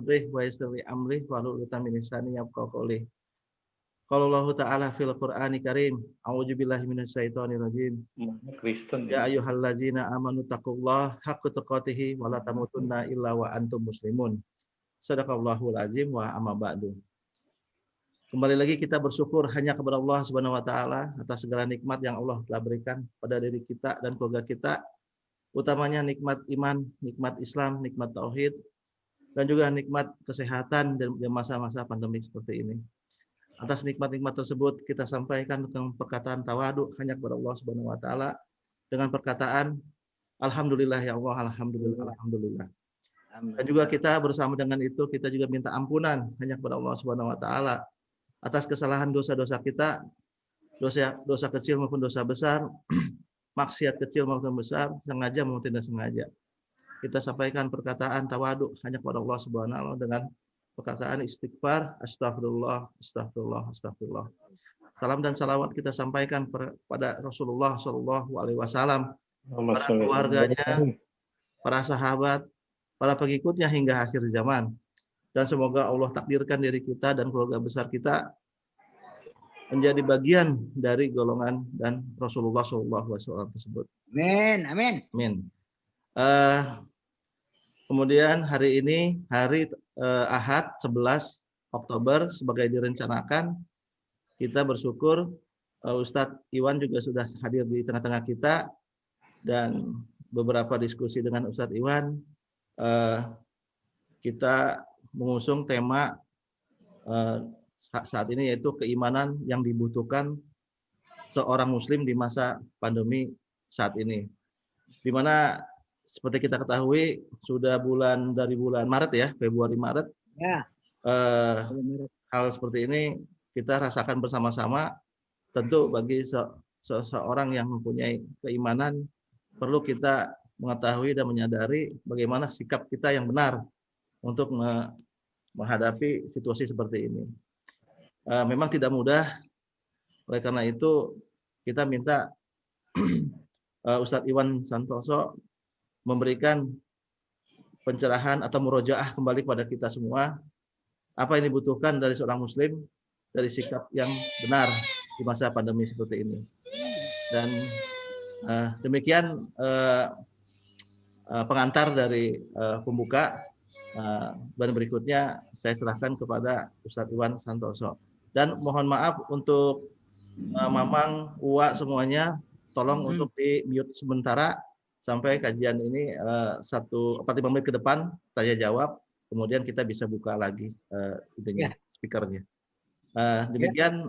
sadri wa yassir li amri wahlul 'uqdatam min lisani yafqahu qawli. Qala Allahu ta'ala fil Qur'anil Karim, a'udzubillahi minasyaitonir rajim. Kristen Ya ayyuhallazina amanu taqullaha haqqa tuqatih wa la tamutunna illa wa antum muslimun. Shadaqallahul azim wa amma ba'du. Kembali lagi kita bersyukur hanya kepada Allah Subhanahu wa taala atas segala nikmat yang Allah telah berikan pada diri kita dan keluarga kita, utamanya nikmat iman, nikmat Islam, nikmat tauhid, dan juga nikmat kesehatan dan masa-masa pandemi seperti ini. Atas nikmat-nikmat tersebut kita sampaikan dengan perkataan tawadu hanya kepada Allah Subhanahu wa taala dengan perkataan alhamdulillah ya Allah, alhamdulillah, alhamdulillah. Dan juga kita bersama dengan itu kita juga minta ampunan hanya kepada Allah Subhanahu wa taala atas kesalahan dosa-dosa kita, dosa kecil maupun dosa besar, maksiat kecil maupun besar, sengaja maupun tidak sengaja. Kita sampaikan perkataan tawadu hanya kepada Allah Subhanahu wa taala dengan perkataan istighfar, astagfirullah, astagfirullah, astagfirullah. Salam dan salawat kita sampaikan pada Rasulullah Shallallahu Alaihi Wasallam, para keluarganya, para sahabat, para pengikutnya hingga akhir zaman. Dan semoga Allah takdirkan diri kita dan keluarga besar kita menjadi bagian dari golongan dan Rasulullah Shallallahu Alaihi Wasallam tersebut. Amin, amin. Amin. Kemudian hari ini hari Ahad 11 Oktober sebagai direncanakan, kita bersyukur Ustadz Iwan juga sudah hadir di tengah-tengah kita dan beberapa diskusi dengan Ustadz Iwan kita mengusung tema saat ini yaitu keimanan yang dibutuhkan seorang muslim di masa pandemi saat ini, di mana seperti kita ketahui sudah dari bulan Maret ya, Februari Maret. Ya. Hal seperti ini kita rasakan bersama-sama. Tentu bagi seseorang yang mempunyai keimanan perlu kita mengetahui dan menyadari bagaimana sikap kita yang benar untuk menghadapi situasi seperti ini. Memang tidak mudah. Oleh karena itu kita minta Ustadz Iwan Santoso memberikan pencerahan atau murojaah kembali kepada kita semua apa yang dibutuhkan dari seorang muslim dari sikap yang benar di masa pandemi seperti ini. Dan demikian pengantar dari pembuka, dan berikutnya saya serahkan kepada Ustadz Iwan Santoso. Dan mohon maaf untuk Mamang, Uwa semuanya, tolong untuk di mute sementara sampai kajian ini 1-5 menit ke depan tanya jawab, kemudian kita bisa buka lagi speakernya. Demikian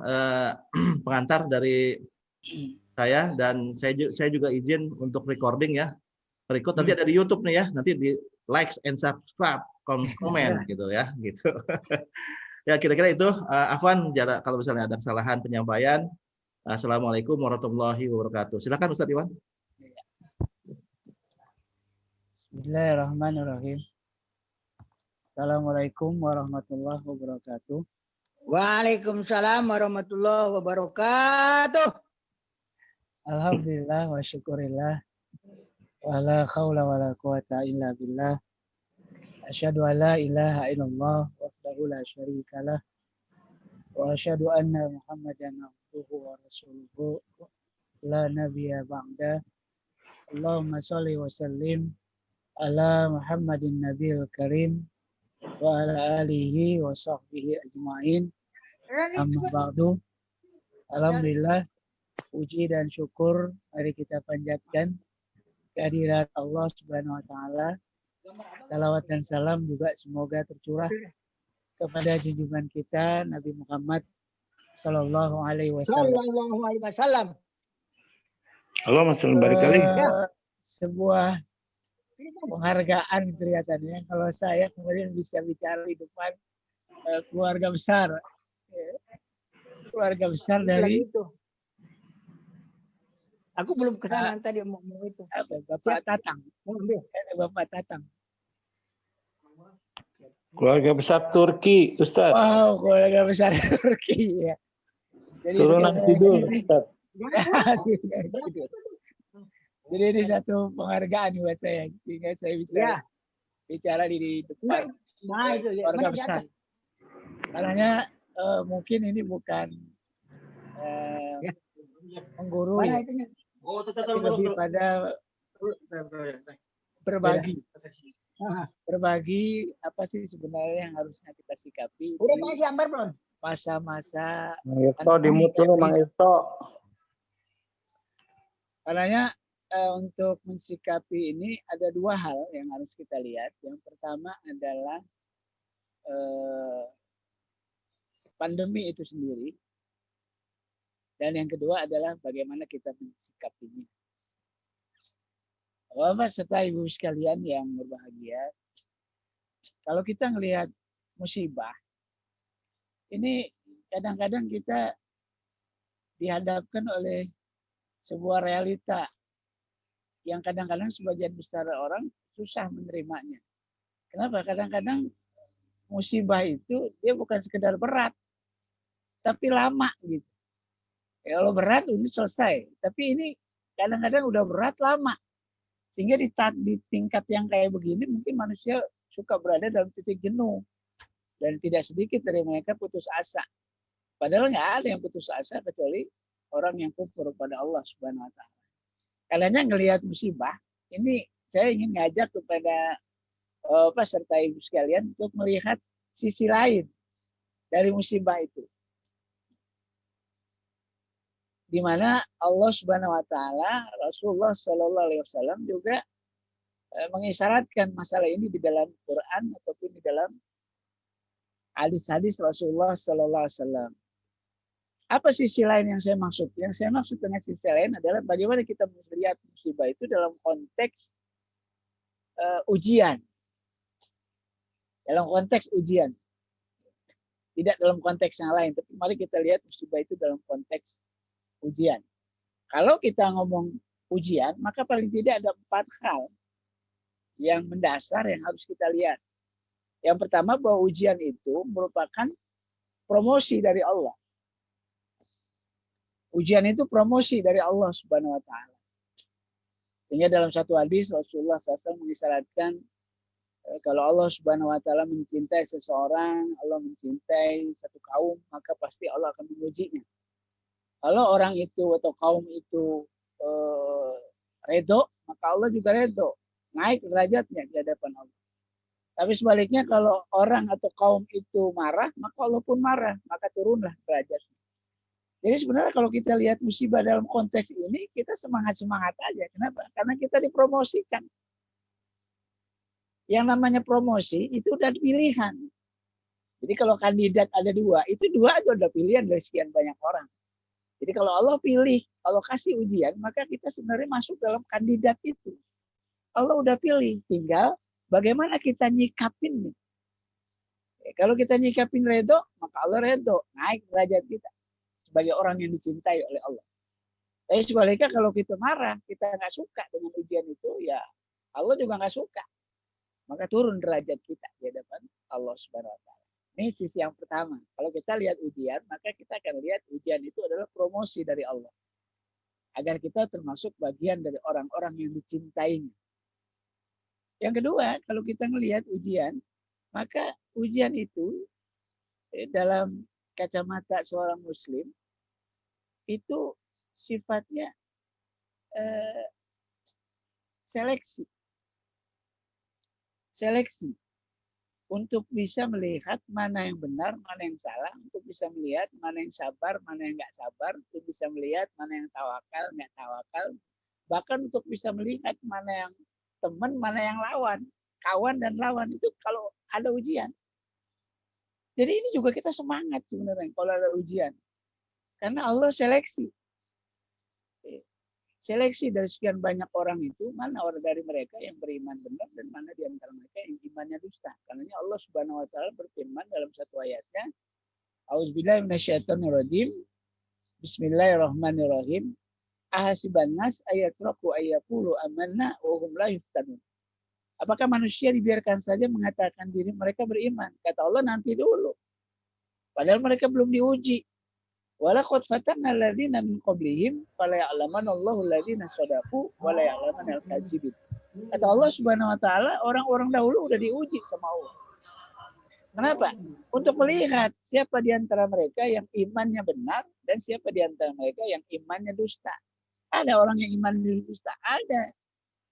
pengantar dari saya, dan saya juga izin untuk recording ya. Record nanti ada di YouTube nih ya, nanti di like and subscribe, comment gitu ya, gitu. Ya kira-kira itu. Afwan kalau misalnya ada kesalahan penyampaian. Assalamualaikum warahmatullahi wabarakatuh. Silakan Ustadz Iwan. Bismillahirrahmanirrahim. Assalamualaikum warahmatullahi wabarakatuh. Waalaikumsalam warahmatullahi wabarakatuh. Alhamdulillah wa syukurillah. Wa la khawla wa la quwata illa billah. Asyhadu an la ilaha illallah wahdahu la syarikalah. Wa asyhadu anna Muhammadan abduhu wa rasuluhu la nabiyya ba'da. Allahumma shalli wa sallim ala Muhammadin Nabiul Karim wa ala alihi wa sahbihi ajma'in. Amma ba'du. Alhamdulillah, puji dan syukur mari kita panjatkan kehadirat Allah Subhanahu wa taala. Salawat dan salam juga semoga tercurah kepada junjungan kita Nabi Muhammad sallallahu alaihi wasallam. Allahumma shalli barik alaihi. Sebuah penghargaan kelihatannya kalau saya kemudian bisa bicara di depan keluarga besar dari itu. Aku belum kesana tadi mau itu. Bapak Tatang. Bapak Tatang. Keluarga besar Turki, Ustaz. Wow, keluarga besar Turki ya. Jadi turunan tidur, Ustaz. Jadi ini satu penghargaan buat saya, sehingga saya bisa bicara di depan Nah itu lihat keluarga mana di besar. atas. Karena mungkin ini bukan Ya. menggurui, Mana itunya? tapi lebih pada berbagi. Ah, Berbagi apa sih sebenarnya yang harusnya kita sikapi udah di kasih gambar belum? masa-masa Mang Irto dimut dulu, Mang Irto. Karena untuk mensikapi ini ada dua hal yang harus kita lihat. Yang pertama adalah pandemi itu sendiri, dan yang kedua adalah bagaimana kita mensikapinya. Bapak serta ibu sekalian yang berbahagia, kalau kita melihat musibah, ini kadang-kadang kita dihadapkan oleh sebuah realita yang kadang-kadang sebagian besar orang susah menerimanya. Kenapa? Kadang-kadang musibah itu dia bukan sekedar berat, tapi lama gitu. Kalau berat ini selesai, tapi ini kadang-kadang udah berat lama. Sehingga di tingkat yang kayak begini mungkin manusia suka berada dalam titik jenuh. Dan tidak sedikit dari mereka putus asa. Padahal nggak ada yang putus asa kecuali orang yang kufur kepada Allah Subhanahu wa taala. Karena ngelihat musibah, ini saya ingin ngajak kepada peserta ibu sekalian untuk melihat sisi lain dari musibah itu. Di mana Allah Subhanahu wa taala, Rasulullah Shallallahu alaihi wasallam juga mengisyaratkan masalah ini di dalam Quran ataupun di dalam hadis-hadis Rasulullah Shallallahu alaihi wasallam. Apa sisi lain yang saya maksud? Yang saya maksud dengan sisi lain adalah bagaimana kita melihat musibah itu dalam konteks ujian. Dalam konteks ujian. Tidak dalam konteks yang lain, tapi mari kita lihat musibah itu dalam konteks ujian. Kalau kita ngomong ujian, maka paling tidak ada 4 hal yang mendasar yang harus kita lihat. Yang pertama, bahwa ujian itu merupakan promosi dari Allah. Ujian itu promosi dari Allah Subhanahu wa taala. Sehingga dalam satu hadis Rasulullah SAW mengisyaratkan kalau Allah Subhanahu wa taala mencintai seseorang, Allah mencintai satu kaum, maka pasti Allah akan mengujinya. Kalau orang itu atau kaum itu redho, maka Allah juga redho. Naik derajatnya di hadapan Allah. Tapi sebaliknya kalau orang atau kaum itu marah, maka Allah pun marah. Maka turunlah derajatnya. Jadi sebenarnya kalau kita lihat musibah dalam konteks ini, kita semangat-semangat aja. Kenapa? Karena kita dipromosikan. Yang namanya promosi itu udah pilihan. Jadi kalau kandidat ada 2, itu 2 aja udah pilihan dari sekian banyak orang. Jadi kalau Allah pilih, kalau kasih ujian, maka kita sebenarnya masuk dalam kandidat itu. Allah udah pilih, tinggal bagaimana kita nyikapin. Kalau kita nyikapin redho, maka Allah redho, naik derajat kita sebagai orang yang dicintai oleh Allah. Tapi sebaliknya kalau kita marah, kita nggak suka dengan ujian itu, ya Allah juga nggak suka. Maka turun derajat kita di hadapan Allah Subhanahu wa taala. Ini sisi yang pertama. Kalau kita lihat ujian, maka kita akan lihat ujian itu adalah promosi dari Allah. Agar kita termasuk bagian dari orang-orang yang dicintainya. Yang kedua, kalau kita melihat ujian, maka ujian itu dalam kacamata seorang muslim, itu sifatnya seleksi. Seleksi. Untuk bisa melihat mana yang benar, mana yang salah, untuk bisa melihat mana yang sabar, mana yang nggak sabar, untuk bisa melihat mana yang tawakal, nggak tawakal, bahkan untuk bisa melihat mana yang teman, mana yang lawan, kawan dan lawan itu kalau ada ujian. Jadi ini juga kita semangat sebenarnya kalau ada ujian, karena Allah seleksi. Seleksi dari sekian banyak orang itu, mana orang dari mereka yang beriman benar dan mana di antara mereka yang imannya dusta. Karena Allah Subhanahu wa taala berfirman dalam satu ayatnya, A'udzubillahi minasyaitonirrajim. Bismillahirrahmanirrahim. Ahasiban nas ayatraku ayyaqulu amanna wa hum la yuftanun. Apakah manusia dibiarkan saja mengatakan diri mereka beriman? Kata Allah nanti dulu. Padahal mereka belum diuji. Walaqad fatanna alladziina min qablihim fala ya'lamanallahu alladziina shadaqu wa la ya'lamanal kadzibin. Kata Allah Subhanahu wa taala, orang-orang dahulu udah diuji sama Allah. Kenapa? Untuk melihat siapa di antara mereka yang imannya benar dan siapa di antara mereka yang imannya dusta. Ada orang yang imannya dusta, ada.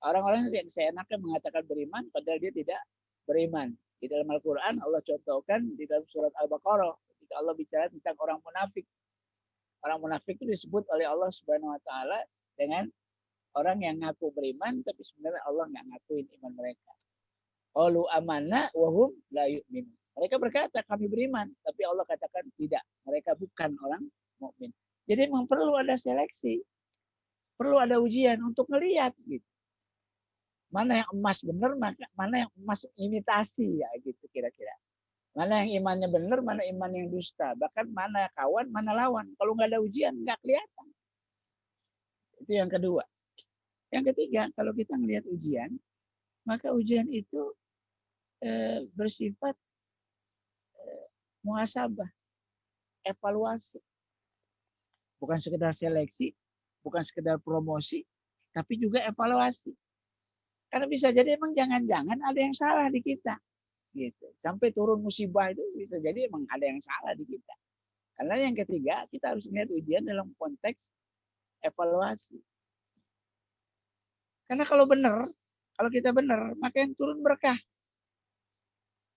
Orang-orang yang seenaknya mengatakan beriman padahal dia tidak beriman. Di dalam Al-Quran Allah contohkan di dalam surat Al-Baqarah ketika Allah bicara tentang orang munafik. Orang munafik itu disebut oleh Allah Subhanahu wa taala dengan orang yang ngaku beriman tapi sebenarnya Allah nggak ngakuin iman mereka. Qalu amanna wa hum la yu'minun. Mereka berkata kami beriman, tapi Allah katakan tidak. Mereka bukan orang mukmin. Jadi memang perlu ada seleksi, perlu ada ujian untuk melihat gitu. Mana yang emas benar, mana yang emas imitasi ya gitu kira-kira. Mana yang imannya benar, mana iman yang dusta. Bahkan mana kawan, mana lawan. Kalau nggak ada ujian, nggak kelihatan. Itu yang kedua. Yang ketiga, kalau kita melihat ujian, maka ujian itu bersifat muhasabah, evaluasi. Bukan sekedar seleksi, bukan sekedar promosi, tapi juga evaluasi. Karena bisa jadi emang jangan-jangan ada yang salah di kita. Gitu. Sampai turun musibah itu bisa jadi emang ada yang salah di kita. Karena yang ketiga, kita harus melihat ujian dalam konteks evaluasi. Karena kalau benar, kalau kita benar, maka yang turun berkah.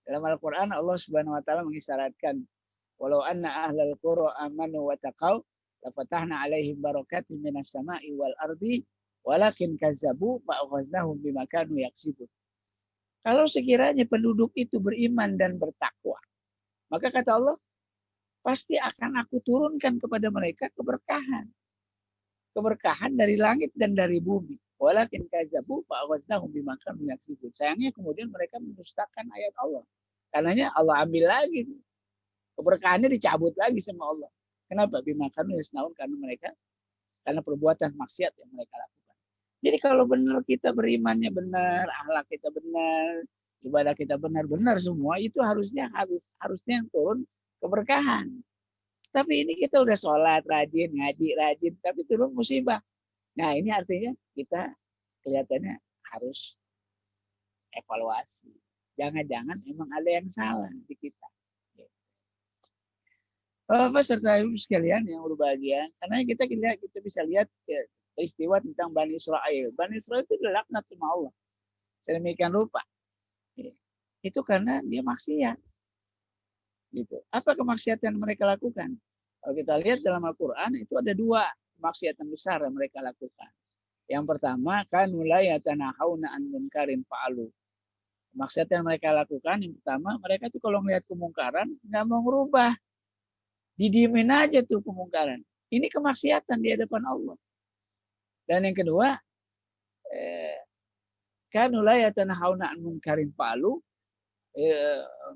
Dalam Al-Quran Allah Subhanahu wa taala mengisyaratkan walau anna ahlal qura amanu wa taqau lafatahna alaihim barakatin minas sama'i wal ardi walakin kazzabu fa akhadnahum bima kanu yaksibun. Kalau sekiranya penduduk itu beriman dan bertakwa, maka kata Allah, pasti akan aku turunkan kepada mereka keberkahan. Keberkahan dari langit dan dari bumi. Walakin kazzabu fa akhadnahum bima kanu yaksibun. Sayangnya kemudian mereka mendustakan ayat Allah. Karenanya Allah ambil lagi. Keberkahannya dicabut lagi sama Allah. Kenapa? Bima kanu yasnaun, karena perbuatan maksiat yang mereka lakukan. Jadi kalau benar kita berimannya benar, akhlak kita benar, ibadah kita benar-benar semua, itu harusnya yang turun keberkahan. Tapi ini kita udah sholat rajin, ngaji rajin, tapi turun musibah. Nah ini artinya kita kelihatannya harus evaluasi. Jangan-jangan emang ada yang salah di kita. Peserta ibu sekalian yang berbahagia, karena kita bisa lihat peristiwa tentang Bani Israel. Bani Israel itu dilaknat sama Allah. Sedemikian rupa. Itu karena dia maksiat. Gitu. Apa kemaksiatan yang mereka lakukan? Kalau kita lihat dalam Al-Quran itu ada dua kemaksiatan besar yang mereka lakukan. Yang pertama, kanu la yatanahawna an munkarin fa'alu. Kemaksiatan yang mereka lakukan, yang pertama, mereka tuh kalau melihat kemungkaran nggak mau merubah. Didiemin aja tuh kemungkaran. Ini kemaksiatan di hadapan Allah. Dan yang kedua, kanu la yatanahawna an munkarin fa'alu.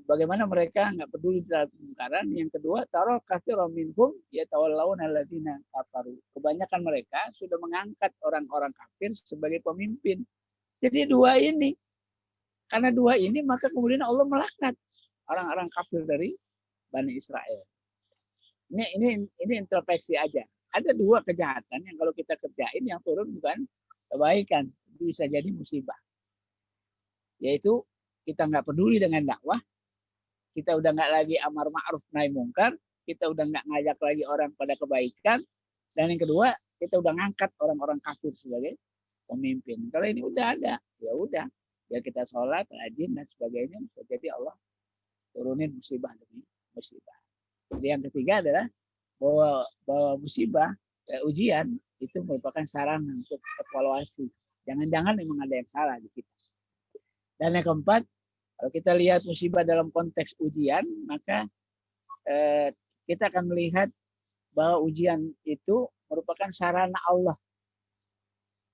Bagaimana mereka nggak peduli terhadap kemungkaran. Yang kedua, taruh katsiran minhum yatawallawna alladziina kafaru. Kebanyakan mereka sudah mengangkat orang-orang kafir sebagai pemimpin. Jadi dua ini, karena dua ini maka kemudian Allah melaknat orang-orang kafir dari Bani Israel. Ini introspeksi aja. Ada dua kejahatan yang kalau kita kerjain yang turun bukan kebaikan, bisa jadi musibah. Yaitu kita nggak peduli dengan dakwah, kita udah nggak lagi amar ma'ruf nahi mungkar, kita udah nggak ngajak lagi orang pada kebaikan, dan yang kedua kita udah ngangkat orang-orang kafir sebagai pemimpin. Kalau ini udah ada, ya udah, ya kita sholat, rajin dan sebagainya, bisa jadi Allah turunin musibah demi musibah. Jadi yang ketiga adalah bahwa musibah, ujian itu merupakan sarana untuk evaluasi. Jangan-jangan memang ada yang salah di kita. Dan yang keempat, kalau kita lihat musibah dalam konteks ujian, maka kita akan melihat bahwa ujian itu merupakan sarana Allah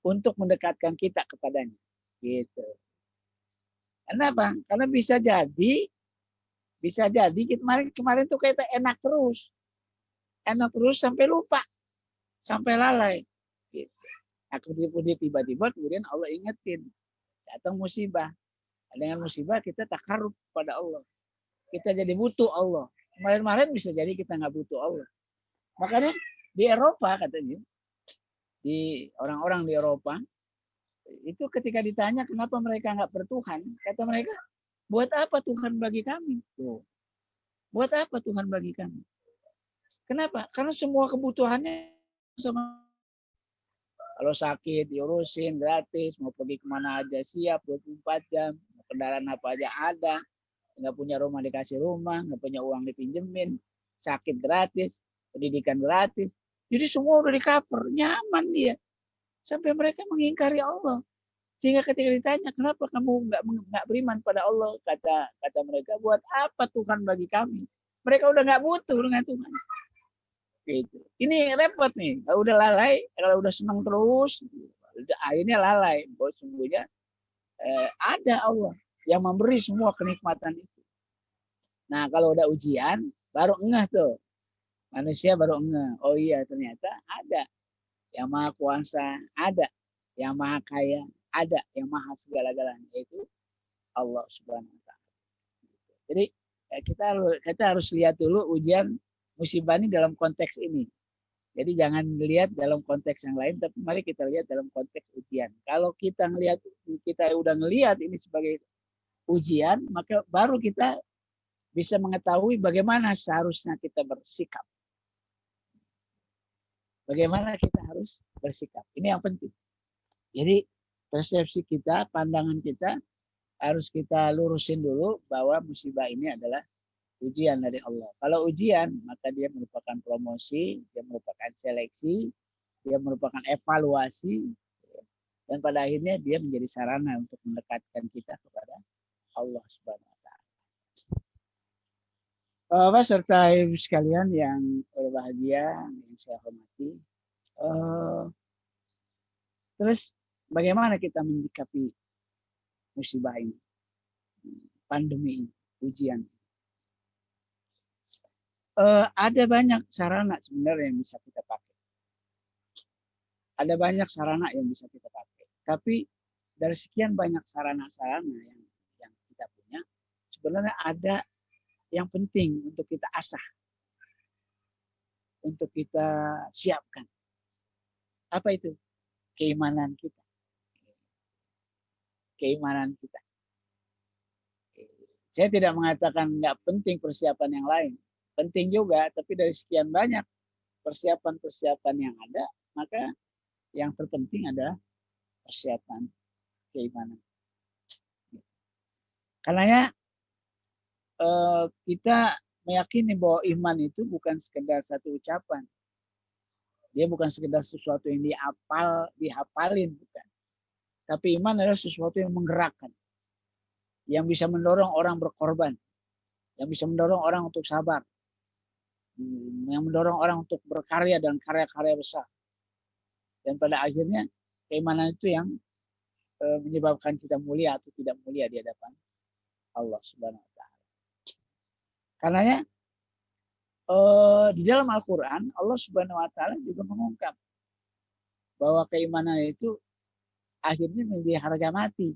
untuk mendekatkan kita kepadanya. Gitu. Kenapa? Karena bisa jadi kemarin tuh kita enak terus sampai lupa, sampai lalai. Gitu. Nah, kemudian tiba-tiba kemudian Allah ingetin, datang musibah. Dengan musibah kita takarrub pada Allah. Kita jadi butuh Allah. Kemarin bisa jadi kita nggak butuh Allah. Makanya di Eropa katanya, di orang-orang di Eropa itu ketika ditanya kenapa mereka nggak bertuhan, kata mereka Buat apa Tuhan bagi kami? Tuh. Buat apa Tuhan bagi kami? Kenapa? Karena semua kebutuhannya sama. Kalau sakit diurusin gratis, mau pergi kemana aja siap 24 jam, kendaraan apa aja ada, nggak punya rumah dikasih rumah, nggak punya uang dipinjemin, sakit gratis, pendidikan gratis. Jadi semua udah di cover, nyaman dia. Sampai mereka mengingkari Allah. Sehingga ketika ditanya, kenapa kamu nggak beriman pada Allah? Kata mereka, buat apa Tuhan bagi kami? Mereka udah nggak butuh dengan Tuhan. Gitu. Ini repot nih. Kalau udah lalai, kalau udah senang terus, akhirnya lalai. Bahwa sungguhnya ada Allah yang memberi semua kenikmatan itu. Nah, kalau udah ujian, baru ngeh tuh. Manusia baru ngeh. Oh iya, ternyata ada yang maha kuasa, ada yang maha kaya, ada yang maha segala-galanya, yaitu Allah Subhanahu wa taala. Jadi kita harus lihat dulu ujian musibah ini dalam konteks ini. Jadi jangan lihat dalam konteks yang lain, tapi mari kita lihat dalam konteks ujian. Kalau kita udah ngelihat ini sebagai ujian, maka baru kita bisa mengetahui bagaimana seharusnya kita bersikap. Bagaimana kita harus bersikap. Ini yang penting. Jadi persepsi kita, pandangan kita harus kita lurusin dulu bahwa musibah ini adalah ujian dari Allah. Kalau ujian, maka dia merupakan promosi, dia merupakan seleksi, dia merupakan evaluasi, dan pada akhirnya dia menjadi sarana untuk mendekatkan kita kepada Allah Subhanahu wa taala. Bapak serta ibu sekalian yang berbahagia, yang saya hormati. Terus bagaimana kita menyikapi musibah ini, pandemi ini, ujian? Ada banyak sarana sebenarnya yang bisa kita pakai. Ada banyak sarana yang bisa kita pakai. Tapi dari sekian banyak sarana-sarana yang kita punya, sebenarnya ada yang penting untuk kita asah, untuk kita siapkan. Apa itu? Keimanan kita. Keimanan kita. Saya tidak mengatakan nggak penting persiapan yang lain. Penting juga, tapi dari sekian banyak persiapan-persiapan yang ada, maka yang terpenting adalah persiapan keimanan. Karenanya kita meyakini bahwa iman itu bukan sekedar satu ucapan. Dia bukan sekedar sesuatu yang dihafalin, bukan. Tapi iman adalah sesuatu yang menggerakkan, yang bisa mendorong orang berkorban, yang bisa mendorong orang untuk sabar, yang mendorong orang untuk berkarya dan karya-karya besar. Dan pada akhirnya keimanan itu yang menyebabkan kita mulia atau tidak mulia di hadapan Allah Subhanahu wa taala. Karenanya di dalam Al-Qur'an Allah Subhanahu wa taala juga mengungkap bahwa keimanan itu akhirnya menjadi harga mati.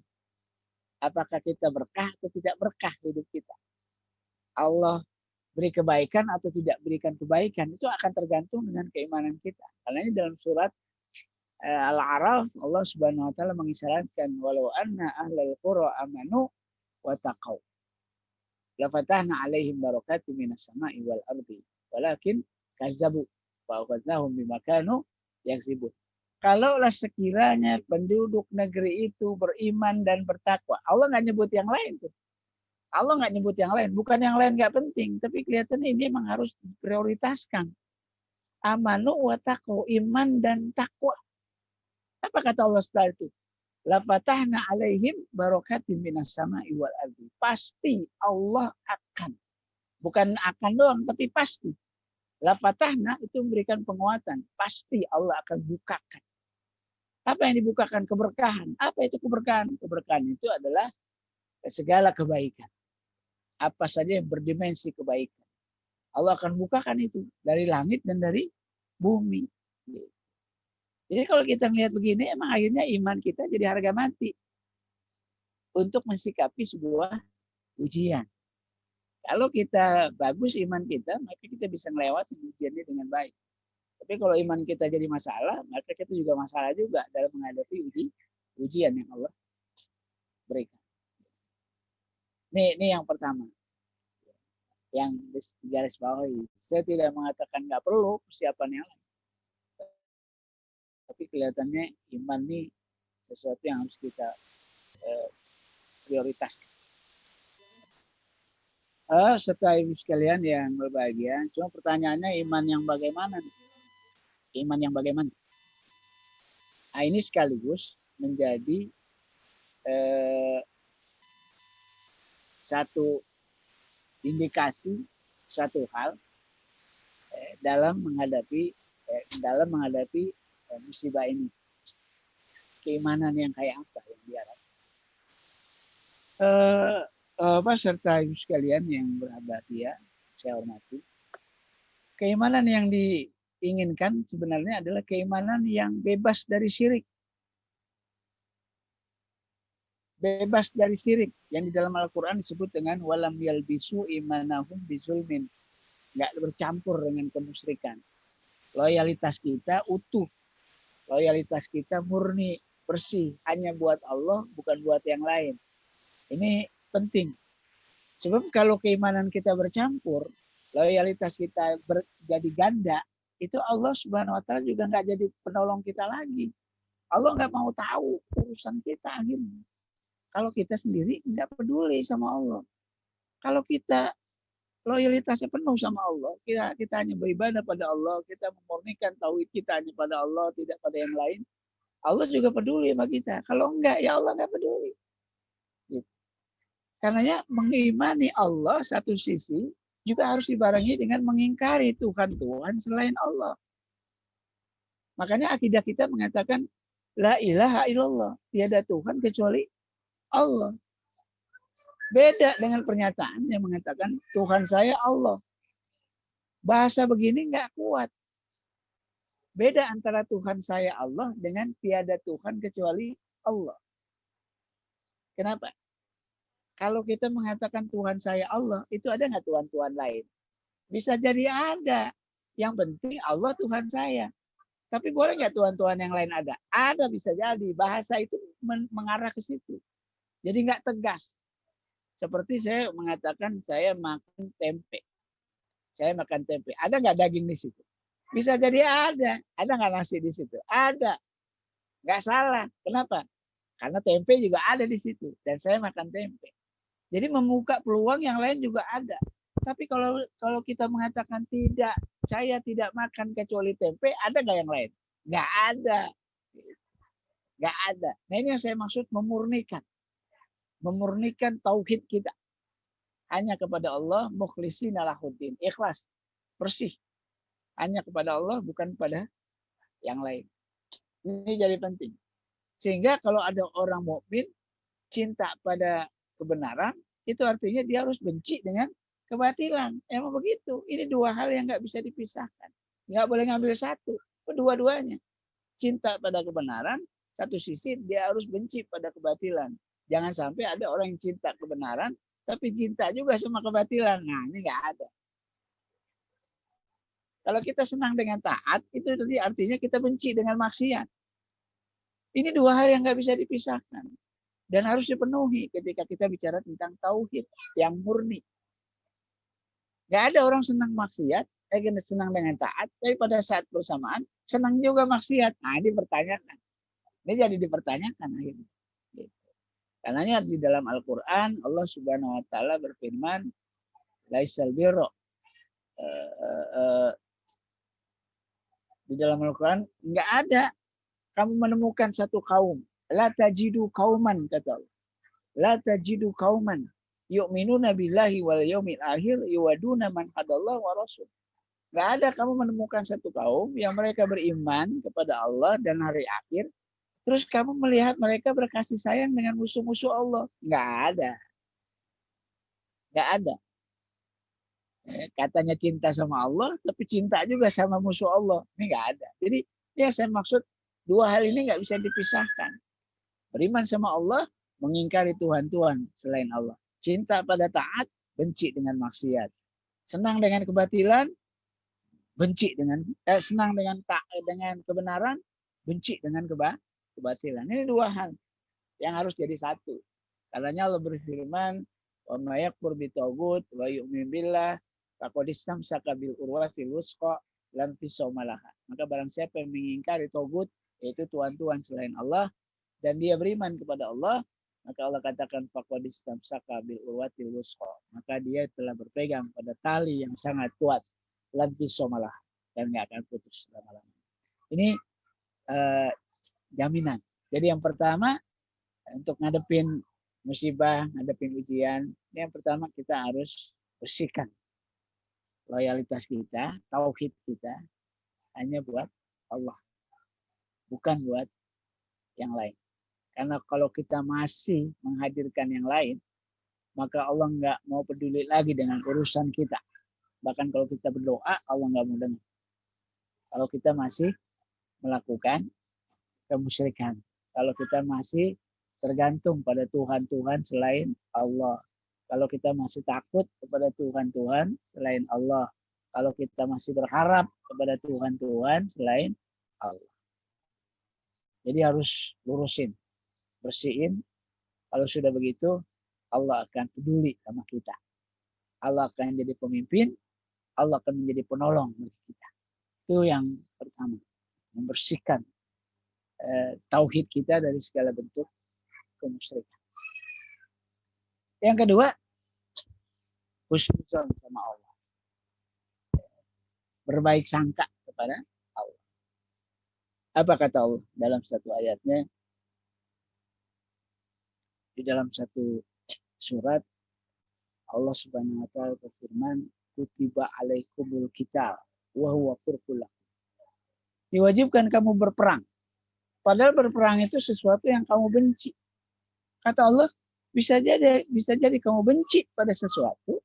Apakah kita berkah atau tidak berkah hidup kita? Allah beri kebaikan atau tidak berikan kebaikan, itu akan tergantung dengan keimanan kita. Karena ini dalam surat Al-A'raf Allah Subhanahu wa taala mengisyaratkan walau anna ahlal qura amanu wa taqaw la fatahna 'alaihim barakatim minas sama'i wal ardi walakin kazzabu wa akhadnahum bima kanu yaksibun. Kalaulah sekiranya penduduk negeri itu beriman dan bertakwa, Allah nggak nyebut yang lain tuh. Allah nggak nyebut yang lain, bukan yang lain nggak penting, tapi kelihatannya ini memang harus diprioritaskan. Amanu wa taqwa, iman dan takwa. Apa kata Allah setelah itu? La fatahna 'alaihim barakatim minas sama'i wal ardi. Pasti Allah akan, bukan akan doang, tapi pasti. La fatahna itu memberikan penguatan, pasti Allah akan bukakan. Apa yang dibukakan? Keberkahan. Apa itu keberkahan? Keberkahan itu adalah segala kebaikan. Apa saja yang berdimensi kebaikan. Allah akan bukakan itu dari langit dan dari bumi. Jadi kalau kita melihat begini, emang akhirnya iman kita jadi harga mati untuk mensikapi sebuah ujian. Kalau kita bagus iman kita, maka kita bisa melewati ujian ini dengan baik. Tapi kalau iman kita jadi masalah, maka kita juga masalah juga dalam menghadapi ujian yang Allah berikan. Ini yang pertama. Yang garis bawahi. Saya tidak mengatakan nggak perlu persiapan yang lain. Tapi kelihatannya iman ini sesuatu yang harus kita prioritaskan. Serta ibu sekalian yang berbahagia, cuma pertanyaannya iman yang bagaimana? Iman yang bagaimana? Nah, ini sekaligus menjadi satu indikasi, satu hal dalam menghadapi musibah ini. Keimanan yang kayak apa yang diharapkan? Serta ibu sekalian yang berbahagia, saya hormati. Keimanan yang diinginkan sebenarnya adalah keimanan yang bebas dari syirik. Bebas dari syirik yang di dalam Al-Quran disebut dengan walam yalbisu imanahum bizulmin. Nggak bercampur dengan kemusyrikan. Loyalitas kita utuh. Loyalitas kita murni, bersih. Hanya buat Allah, bukan buat yang lain. Ini penting. Sebab kalau keimanan kita bercampur, loyalitas kita jadi ganda, itu Allah Subhanahu wa Ta'ala juga nggak jadi penolong kita lagi. Allah nggak mau tahu urusan kita akhirnya. Kalau kita sendiri nggak peduli sama Allah. Kalau kita loyalitasnya penuh sama Allah, kita hanya beribadah pada Allah, kita memurnikan tauhid kita hanya pada Allah, tidak pada yang lain. Allah juga peduli sama kita. Kalau enggak, ya Allah nggak peduli. Gitu. Karenanya mengimani Allah satu sisi juga harus dibarengi dengan mengingkari Tuhan selain Allah. Makanya akidah kita mengatakan la ilaha illallah, tiada Tuhan kecuali Allah. Beda dengan pernyataan yang mengatakan Tuhan saya Allah. Bahasa begini nggak kuat. Beda antara Tuhan saya Allah dengan tiada Tuhan kecuali Allah. Kenapa? Kalau kita mengatakan Tuhan saya Allah, itu ada nggak Tuhan-Tuhan lain? Bisa jadi ada. Yang penting Allah Tuhan saya. Tapi boleh nggak Tuhan-Tuhan yang lain ada? Ada, bisa jadi. Bahasa itu mengarah ke situ. Jadi nggak tegas. Seperti saya mengatakan saya makan tempe. Saya makan tempe. Ada nggak daging di situ? Bisa jadi ada. Ada nggak nasi di situ? Ada. Nggak salah. Kenapa? Karena tempe juga ada di situ. Dan saya makan tempe. Jadi membuka peluang yang lain juga ada. Tapi kalau kita mengatakan tidak, saya tidak makan kecuali tempe, ada nggak yang lain? Nggak ada. Nggak ada. Nah ini yang saya maksud memurnikan. Memurnikan tauhid kita hanya kepada Allah, mukhlishina lahuddin, ikhlas, bersih, hanya kepada Allah, bukan pada yang lain. Ini jadi penting. Sehingga kalau ada orang mukmin cinta pada kebenaran, itu artinya dia harus benci dengan kebatilan. Emang begitu. Ini dua hal yang nggak bisa dipisahkan. Nggak boleh ngambil satu. Kedua-duanya. Cinta pada kebenaran, satu sisi dia harus benci pada kebatilan. Jangan sampai ada orang yang cinta kebenaran, tapi cinta juga sama kebatilan. Nah, ini nggak ada. Kalau kita senang dengan taat, itu artinya kita benci dengan maksiat. Ini dua hal yang nggak bisa dipisahkan. Dan harus dipenuhi ketika kita bicara tentang tauhid yang murni. Nggak ada orang senang maksiat, senang dengan taat, tapi pada saat bersamaan, senang juga maksiat. Nah, ini dipertanyakan. Ini jadi dipertanyakan akhirnya. Karenanya di dalam Al-Quran Allah Subhanahu Wa Taala berfirman, laisal birro. Di dalam Al-Quran nggak ada kamu menemukan satu kaum. La tajidu kauman kata Allah. La tajidu kauman yu'minuna billahi wal yaumil akhir yuwaduna man hadallahu wa rasul. Nggak ada kamu menemukan satu kaum yang mereka beriman kepada Allah dan hari akhir. Terus kamu melihat mereka berkasih sayang dengan musuh-musuh Allah. Nggak ada. Nggak ada. Katanya cinta sama Allah, tapi cinta juga sama musuh Allah. Ini nggak ada. Jadi ya saya maksud dua hal ini nggak bisa dipisahkan. Beriman sama Allah, mengingkari Tuhan-Tuhan selain Allah. Cinta pada taat, benci dengan maksiat. Senang dengan kebatilan, benci dengan senang dengan kebenaran, benci dengan kebatilan. Ini dua hal yang harus jadi satu. Karenanya Allah berfirman, Wa may yakfur bitaghut wa yu'min billah faqad istamsaka bil urwatil wuthqa lam fisama laha. Maka barang siapa yang mengingkari tagut, yaitu tuhan-tuhan selain Allah, dan dia beriman kepada Allah, maka Allah katakan faqad istamsaka bil urwatil wuthqa. Maka dia telah berpegang pada tali yang sangat kuat, lam fisama laha, dan enggak akan putus selama-lamanya. Ini jaminan. Jadi yang pertama untuk ngadepin musibah, ngadepin ujian, yang pertama kita harus bersihkan loyalitas kita, tauhid kita hanya buat Allah, bukan buat yang lain. Karena kalau kita masih menghadirkan yang lain, maka Allah nggak mau peduli lagi dengan urusan kita. Bahkan kalau kita berdoa, Allah nggak mau dengar. Kalau kita masih melakukan kemusyrikan, kalau kita masih tergantung pada Tuhan-Tuhan selain Allah. Kalau kita masih takut kepada Tuhan-Tuhan selain Allah. Kalau kita masih berharap kepada Tuhan-Tuhan selain Allah. Jadi harus lurusin, bersihin. Kalau sudah begitu, Allah akan peduli sama kita. Allah akan jadi pemimpin, Allah akan menjadi penolong bagi kita. Itu yang pertama, membersihkan tauhid kita dari segala bentuk kemusyrikan. Yang kedua, husnuzon sama Allah. Berbaik sangka kepada Allah. Apa kata Allah dalam satu ayatnya? Di dalam satu surat, Allah Subhanahu wa taala berfirman, "Kutiba alaikumul qital wa huwa kurhul lakum." Diwajibkan kamu berperang. Padahal berperang itu sesuatu yang kamu benci. Kata Allah, bisa jadi kamu benci pada sesuatu,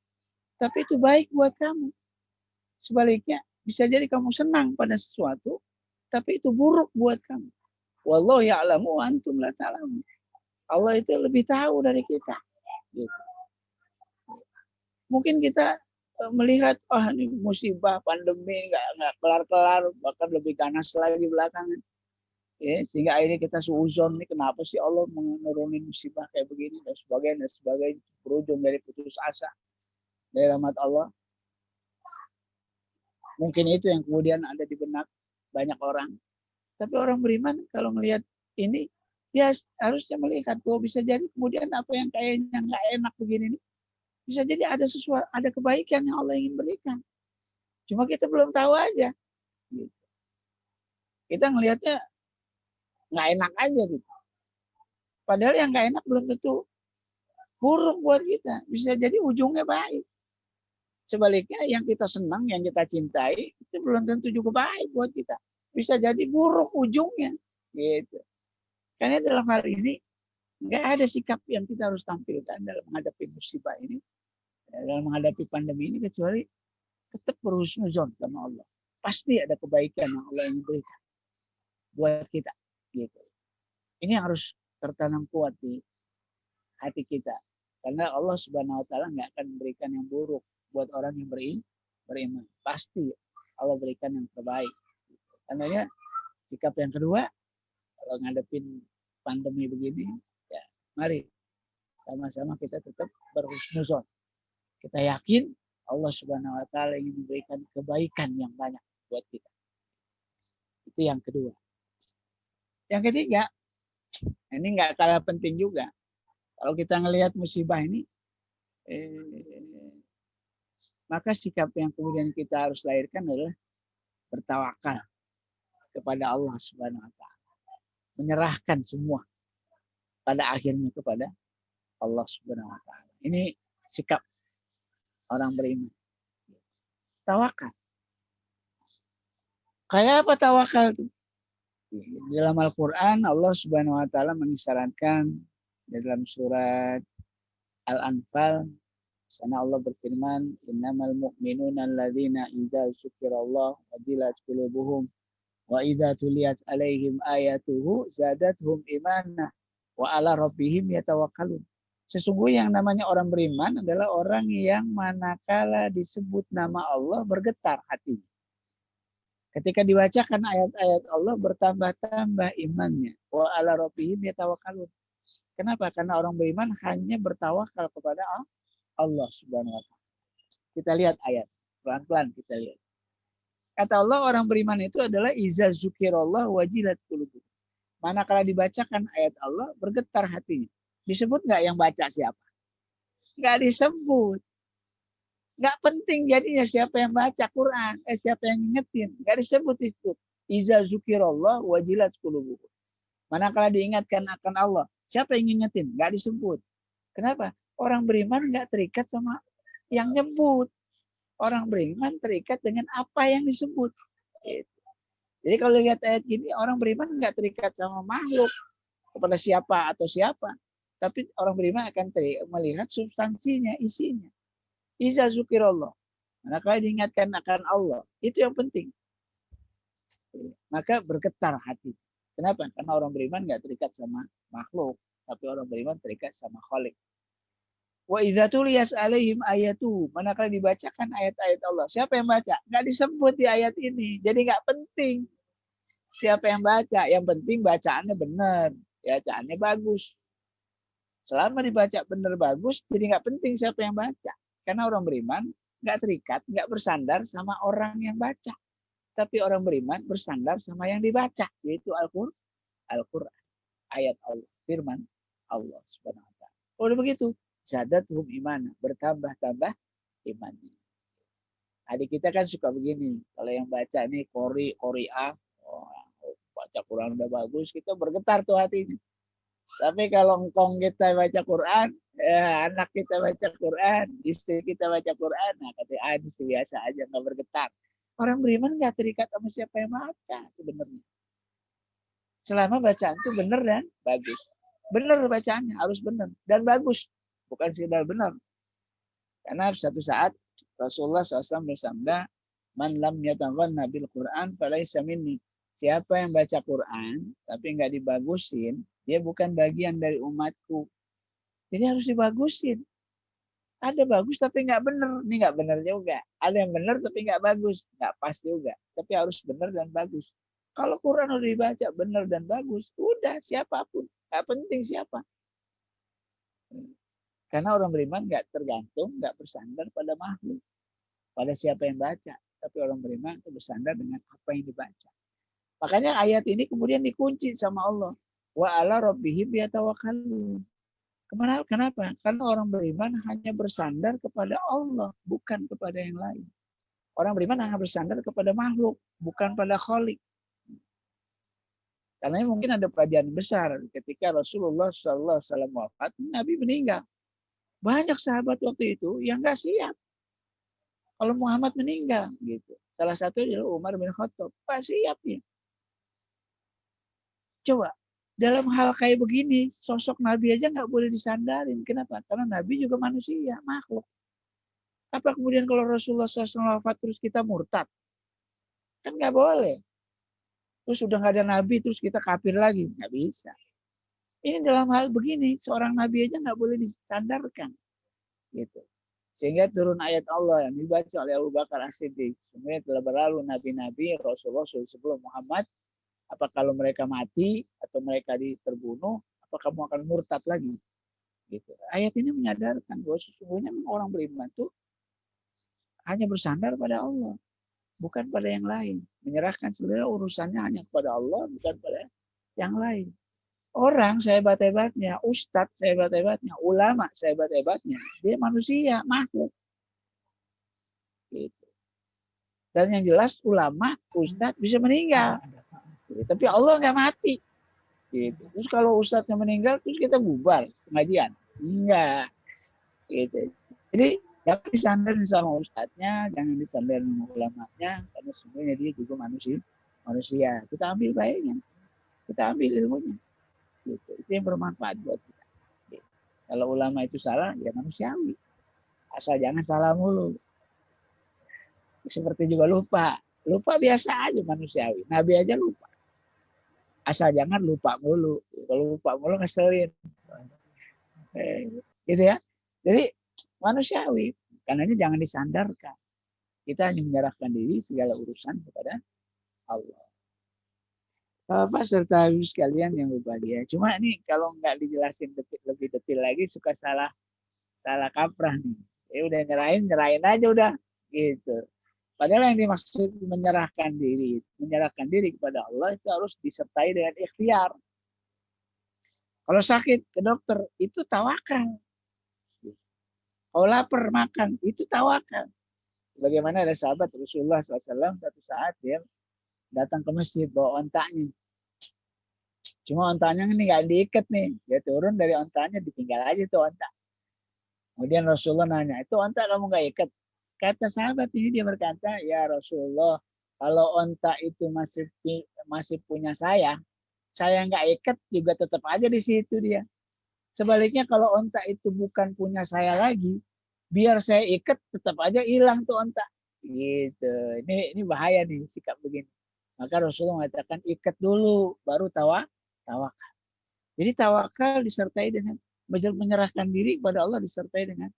tapi itu baik buat kamu. Sebaliknya, bisa jadi kamu senang pada sesuatu, tapi itu buruk buat kamu. Wallahu ya'lamu wa antum la ta'lamun. Allah itu lebih tahu dari kita. Gitu. Mungkin kita melihat, ini musibah, pandemi, nggak kelar-kelar, bahkan lebih ganas lagi belakangan. Ya, sehingga akhirnya kita suuzon, nih kenapa sih Allah menurunin musibah kayak begini dan sebagainya, berujung dari putus asa dari rahmat Allah. Mungkin itu yang kemudian ada di benak banyak orang. Tapi orang beriman kalau melihat ini, dia harusnya melihat bahwa bisa jadi kemudian apa yang kayaknya nggak enak begini nih, bisa jadi ada sesuatu, ada kebaikan yang Allah ingin berikan. Cuma kita belum tahu aja. Gitu. Kita ngelihatnya nggak enak aja gitu. Padahal yang nggak enak belum tentu buruk buat kita. Bisa jadi ujungnya baik. Sebaliknya yang kita senang, yang kita cintai, itu belum tentu juga baik buat kita. Bisa jadi buruk ujungnya. Gitu. Karena dalam hal ini nggak ada sikap yang kita harus tampilkan dalam menghadapi musibah ini, dalam menghadapi pandemi ini, kecuali tetap berhusnuzon sama Allah. Pasti ada kebaikan yang Allah ingin berikan buat kita. Gitu. Ini harus tertanam kuat di hati kita. Karena Allah Subhanahu wa taala nggak akan memberikan yang buruk buat orang yang beriman. Pasti Allah berikan yang terbaik. Karena sikap yang kedua, kalau ngadepin pandemi begini, ya mari sama-sama kita tetap berhusnuzon. Kita yakin Allah Subhanahu wa taala ingin memberikan kebaikan yang banyak buat kita. Itu yang kedua. Yang ketiga, ini nggak kalah penting juga. Kalau kita ngelihat musibah ini, maka sikap yang kemudian kita harus lahirkan adalah bertawakal kepada Allah Subhanahu wa taala. Menyerahkan semua pada akhirnya kepada Allah Subhanahu wa taala. Ini sikap orang beriman. Tawakal. Kayak apa tawakal itu? Dalam Al-Quran, Allah Subhanahu wa taala mengisyaratkan dalam surat Al-Anfal, karena Allah berfirman, "Innamal mu'minuna alladzina idza dzukirallahu wajilat qulubuhum wa idza tuliyat 'alaihim ayatuhu zadatuhum imanan wa 'ala rabbihim yatawakkalun." Sesungguhnya yang namanya orang beriman adalah orang yang manakala disebut nama Allah bergetar hatinya. Ketika dibacakan ayat-ayat Allah bertambah-tambah imannya. Wa 'ala rabbihim yatawakkalun. Kenapa? Karena orang beriman hanya bertawakal kepada Allah Subhanahu wa taala. Kita lihat ayat, pelan-pelan kita lihat. Kata Allah, orang beriman itu adalah iza zukirallah wajilat qulubuhum. Manakala dibacakan ayat Allah, bergetar hatinya. Disebut nggak yang baca siapa? Nggak disebut. Nggak penting jadinya siapa yang baca Quran, siapa yang ngingetin. Nggak disebut itu. Iza zukirallah wajilat qulubuhum. Manakala diingatkan akan Allah, siapa yang ngingetin? Nggak disebut. Kenapa? Orang beriman nggak terikat sama yang nyebut. Orang beriman terikat dengan apa yang disebut. Gitu. Jadi kalau lihat ayat gini, orang beriman nggak terikat sama makhluk kepada siapa atau siapa, tapi orang beriman akan melihat substansinya, isinya. Iza zukirallah. Manakala diingatkan akan Allah, itu yang penting. Maka bergetar hati. Kenapa? Karena orang beriman nggak terikat sama makhluk, tapi orang beriman terikat sama Khalik. Wa idza tuliyat alaihim ayatu, manakala dibacakan ayat-ayat Allah. Siapa yang baca? Nggak disebut di ayat ini. Jadi nggak penting siapa yang baca. Yang penting bacaannya benar, bacaannya bagus. Selama dibaca benar bagus, jadi nggak penting siapa yang baca. Karena orang beriman nggak terikat, nggak bersandar sama orang yang baca. Tapi orang beriman bersandar sama yang dibaca, yaitu Al-Quran, ayat Allah, firman Allah Subhanahu wa taala. Kalau begitu, zadathum imana, bertambah-tambah imannya. Adik kita kan suka begini, kalau yang baca ini Qori'ah, baca Quran udah bagus, kita bergetar tuh hatinya. Tapi kalau engkong kita baca Quran, anak kita baca Quran, istri kita baca Quran, nah katanya ini biasa aja, nggak bergetar. Orang beriman nggak terikat sama siapa yang baca sebenarnya. Selama bacaan itu benar dan bagus. Benar bacaannya, harus benar dan bagus. Bukan sekedar benar. Karena suatu saat Rasulullah SAW bersabda, Man lam yataghanna bil Quran falaysa minni. Siapa yang baca Quran tapi nggak dibagusin, dia bukan bagian dari umatku. Jadi harus dibagusin. Ada bagus tapi nggak benar. Ini nggak benar juga. Ada yang benar tapi nggak bagus. Nggak pas juga. Tapi harus benar dan bagus. Kalau Quran udah dibaca benar dan bagus, udah siapapun. Nggak penting siapa. Karena orang beriman nggak tergantung, nggak bersandar pada makhluk. Pada siapa yang baca. Tapi orang beriman itu bersandar dengan apa yang dibaca. Makanya ayat ini kemudian dikunci sama Allah. Wa ala rabbihim yatawakkalun. Kenapa? Karena orang beriman hanya bersandar kepada Allah, bukan kepada yang lain. Orang beriman hanya bersandar kepada makhluk, bukan pada Khalik. Karena mungkin ada pelajaran besar ketika Rasulullah SAW wafat, Nabi meninggal. Banyak sahabat waktu itu yang nggak siap. Kalau Muhammad meninggal, gitu. Salah satu adalah Umar bin Khattab, nggak siap ya. Coba. Dalam hal kayak begini, sosok Nabi aja nggak boleh disandarin. Kenapa? Karena Nabi juga manusia, makhluk. Apa kemudian kalau Rasulullah SAW wafat terus kita murtad? Kan nggak boleh. Terus sudah nggak ada Nabi, terus kita kafir lagi. Nggak bisa. Ini dalam hal begini, seorang Nabi aja nggak boleh disandarkan. Gitu. Sehingga turun ayat Allah yang dibaca oleh Abu Bakar As-Siddiq. Sebenarnya telah berlalu Nabi-Nabi, Rasul-Rasul sebelum Muhammad. Apa kalau mereka mati atau mereka terbunuh, apa kamu akan murtad lagi? Gitu. Ayat ini menyadarkan bahwa sesungguhnya orang beriman itu hanya bersandar pada Allah, bukan pada yang lain. Menyerahkan sebenarnya urusannya hanya kepada Allah, bukan pada yang lain. Orang sehebat-hebatnya, ustadz sehebat-hebatnya, ulama sehebat-hebatnya, dia manusia, makhluk. Gitu. Dan yang jelas ulama, ustadz bisa meninggal. Tapi Allah nggak mati. Gitu. Terus kalau ustadznya meninggal, terus kita bubar pengajian. Enggak. Gitu. Jadi jangan disandarin sama ustadznya, jangan disandarin sama ulamanya, karena sebenarnya dia juga manusia. Kita ambil baiknya, kita ambil ilmunya. Gitu. Itu yang bermanfaat buat kita. Gitu. Kalau ulama itu salah, ya manusiawi. Asal jangan salah mulu. Seperti juga lupa. Lupa biasa aja manusiawi. Nabi aja lupa. Asal jangan lupa mulu. Kalau lupa mulu ngeselin. Gitu ya. Jadi manusiawi. Karenanya jangan disandarkan. Kita hanya menyerahkan diri segala urusan kepada Allah. Bapak serta ibu sekalian yang berbahagia. Cuma ini kalau nggak dijelasin lebih detail lagi suka salah kaprah nih. Ya udah nyerahin aja udah gitu. Padahal yang dimaksud menyerahkan diri kepada Allah itu harus disertai dengan ikhtiar. Kalau sakit ke dokter itu tawakal. Kalau lapar makan itu tawakal. Bagaimana ada sahabat Rasulullah SAW satu saat dia datang ke masjid bawa ontanya. Cuma ontanya ini nggak diikat nih. Dia turun dari ontanya ditinggal aja tuh onta. Kemudian Rasulullah nanya, itu onta kamu nggak ikat? Kata sahabat ini dia berkata, ya Rasulullah, kalau onta itu masih punya saya nggak ikat juga tetap aja di situ dia. Sebaliknya kalau onta itu bukan punya saya lagi, biar saya ikat tetap aja hilang tuh onta. Gitu. Ini bahaya nih sikap begini. Maka Rasulullah mengatakan ikat dulu, baru tawakal. Jadi tawakal disertai dengan menyerahkan diri kepada Allah disertai dengan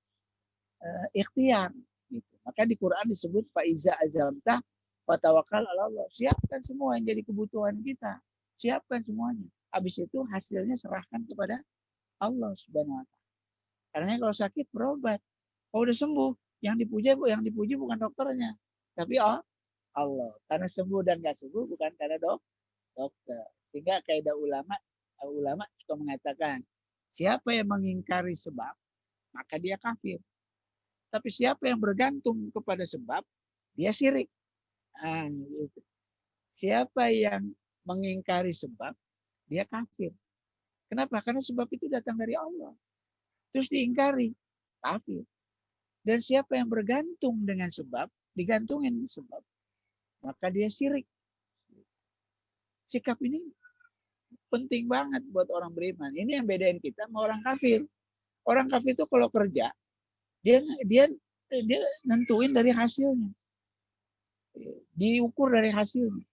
ikhtiar. Gitu. Maka di Quran disebut faiza azamta fatawakal ala Allah. Siapkan semua yang jadi kebutuhan kita. Siapkan semuanya. Habis itu hasilnya serahkan kepada Allah Subhanahu wa taala. Karena kalau sakit berobat. Kalau udah sembuh, yang dipuji bukan dokternya, tapi Allah. Karena sembuh dan nggak sembuh bukan karena dokter. Sehingga kaidah ulama suka mengatakan, siapa yang mengingkari sebab, maka dia kafir. Tapi siapa yang bergantung kepada sebab, dia syirik. Gitu. Siapa yang mengingkari sebab, dia kafir. Kenapa? Karena sebab itu datang dari Allah. Terus diingkari, kafir. Dan siapa yang bergantung dengan sebab, digantungin sebab, maka dia syirik. Sikap ini penting banget buat orang beriman. Ini yang bedain kita sama orang kafir. Orang kafir itu kalau kerja, dia nentuin dari hasilnya. Diukur dari hasilnya.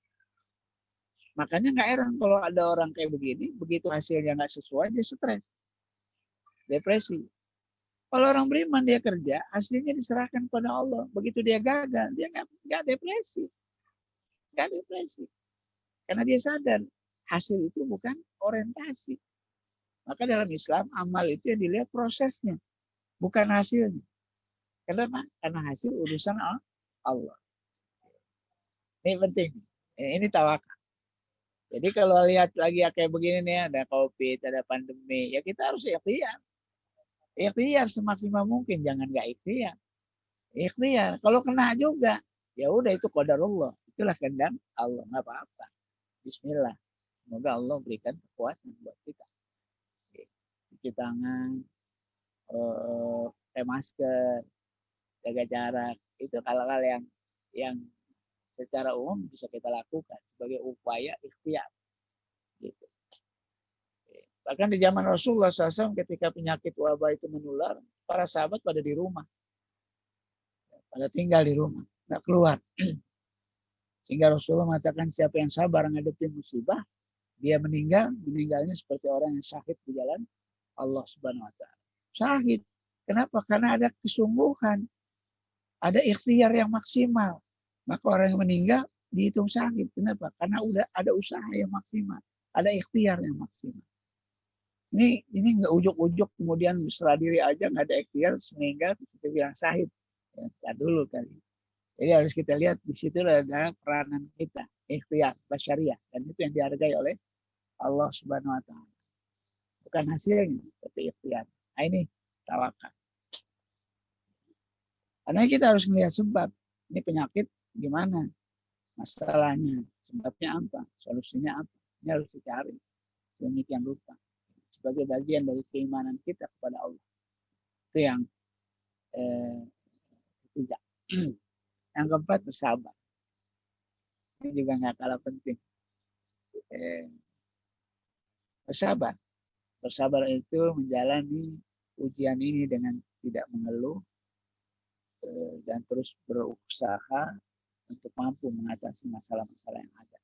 Makanya nggak heran kalau ada orang kayak begini, begitu hasilnya nggak sesuai, dia stres. Depresi. Kalau orang beriman dia kerja, hasilnya diserahkan kepada Allah. Begitu dia gagal, dia nggak depresi. Nggak depresi. Karena dia sadar, hasil itu bukan orientasi. Maka dalam Islam, amal itu yang dilihat prosesnya, bukan hasilnya. Kenapa? Karena hasil urusan Allah. Ini penting. Ini tawakal. Jadi kalau lihat lagi kayak begini nih, ada COVID, ada pandemi, ya kita harus ikhtiar. Ikhtiar semaksimal mungkin, jangan nggak ikhtiar. Ikhtiar. Kalau kena juga, ya udah itu qadarullah. Itulah kehendak Allah, nggak apa-apa. Bismillah. Semoga Allah berikan kekuatan buat kita. Cuci tangan, pakai masker, jaga jarak. Itu hal-hal yang secara umum bisa kita lakukan sebagai upaya ikhtiar. Gitu. Bahkan di zaman Rasulullah SAW ketika penyakit wabah itu menular, para sahabat pada di rumah. Pada tinggal di rumah, nggak keluar. Sehingga Rasulullah mengatakan siapa yang sabar menghadapi musibah, dia meninggalnya seperti orang yang syahid di jalan Allah Subhanahu wa taala. Syahid. Kenapa? Karena ada kesungguhan. Ada ikhtiar yang maksimal. Maka orang yang meninggal dihitung syahid. Kenapa? Karena udah ada usaha yang maksimal. Ada ikhtiar yang maksimal. Ini nggak ujuk-ujuk kemudian berserah diri aja nggak ada ikhtiar sehingga kita bilang syahid. Ya, dulu kali. Jadi harus kita lihat di situ ada peranan kita, ikhtiar, basyariah. Dan itu yang dihargai oleh Allah Subhanahu wa taala. Bukan hasilnya, tapi ikhtiar. Nah, ini tawakal. Karena kita harus melihat sebab. Ini penyakit gimana? Masalahnya, sebabnya apa? Solusinya apa? Ini harus dicari. Demikian rupa. Sebagai bagian dari keimanan kita kepada Allah. Itu yang ketiga. Yang keempat, bersabar. Ini juga nggak kalah penting. Bersabar. Bersabar itu menjalani ujian ini dengan tidak mengeluh dan terus berusaha untuk mampu mengatasi masalah-masalah yang ada.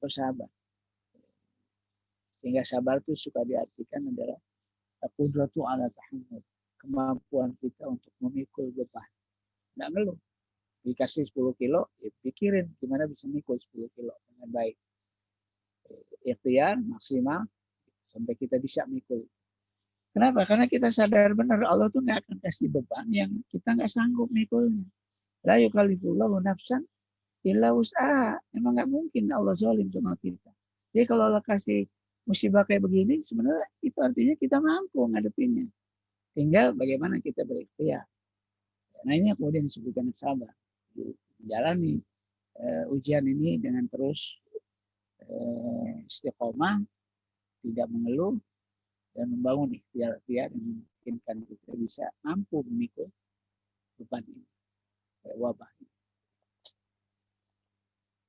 Bersabar. Sehingga sabar itu suka diartikan adalah qudratu ala tahammul. Kemampuan kita untuk memikul beban. Nggak ngeluh. Dikasih 10 kilo, ya pikirin gimana bisa mikul 10 kilo dengan baik. Ikhtiar maksimal sampai kita bisa mikul. Kenapa? Karena kita sadar benar Allah tuh nggak akan kasih beban yang kita nggak sanggup mikulnya. La yukallifullahu nafsan illa wus'aha. Emang nggak mungkin Allah zalim sama kita. Jadi kalau Allah kasih musibah kayak begini, sebenarnya itu artinya kita mampu ngadepinnya. Tinggal bagaimana kita berikhtiar. Nah ini yang kemudian disebutkan sabar. Menjalani ujian ini dengan terus istiqomah, tidak mengeluh, dan membangun ikhtiar-ikhtiar yang memungkinkan kita bisa mampu memikul beban ini, wabah ini.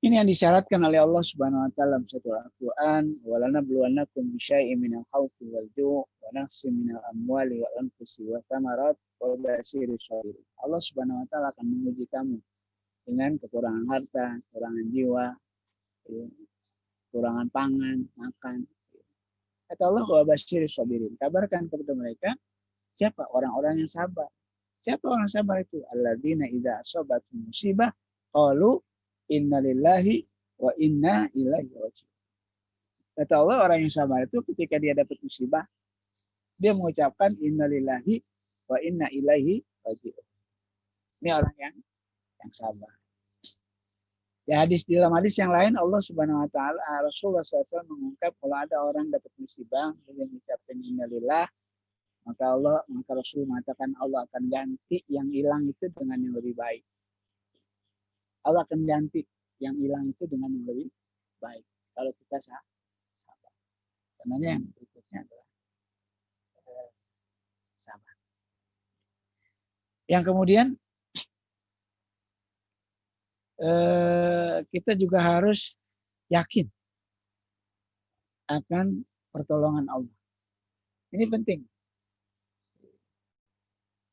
Ini yang disyaratkan oleh Allah Subhanahu wa taala dalam satu Al-Qur'an, "Walanabluwannakum bisyai'in minal khaufi wal ju' wa naqsin minal amwali wal anfusi wath thamarat wa basyiril sabirin." Allah Subhanahu wa taala akan menguji kamu dengan kekurangan harta, kekurangan jiwa, kekurangan pangan, makan. Kata Allah, wa basyiril sabirin. Kabarkan kepada mereka siapa orang-orang yang sabar. Siapa orang sabar itu? Alladzina idza asabathum musibah qalu inna lillahi wa inna ilaihi raji'un. Kata Allah, orang yang sabar itu ketika dia dapat musibah, dia mengucapkan inna lillahi wa inna ilaihi raji'un. Ini orang yang sabar. Ya dalam hadis yang lain Allah Subhanahu wa taala Rasulullah SAW mengungkap kalau ada orang dapat musibah kemudian mengucapkan innalillah, maka Rasul mengatakan Allah akan ganti yang hilang itu dengan yang lebih baik. Allah akan ganti yang hilang itu dengan yang lebih baik kalau kita sabar. Karena yang berikutnya adalah sabar. Yang kemudian kita juga harus yakin akan pertolongan Allah. Ini penting.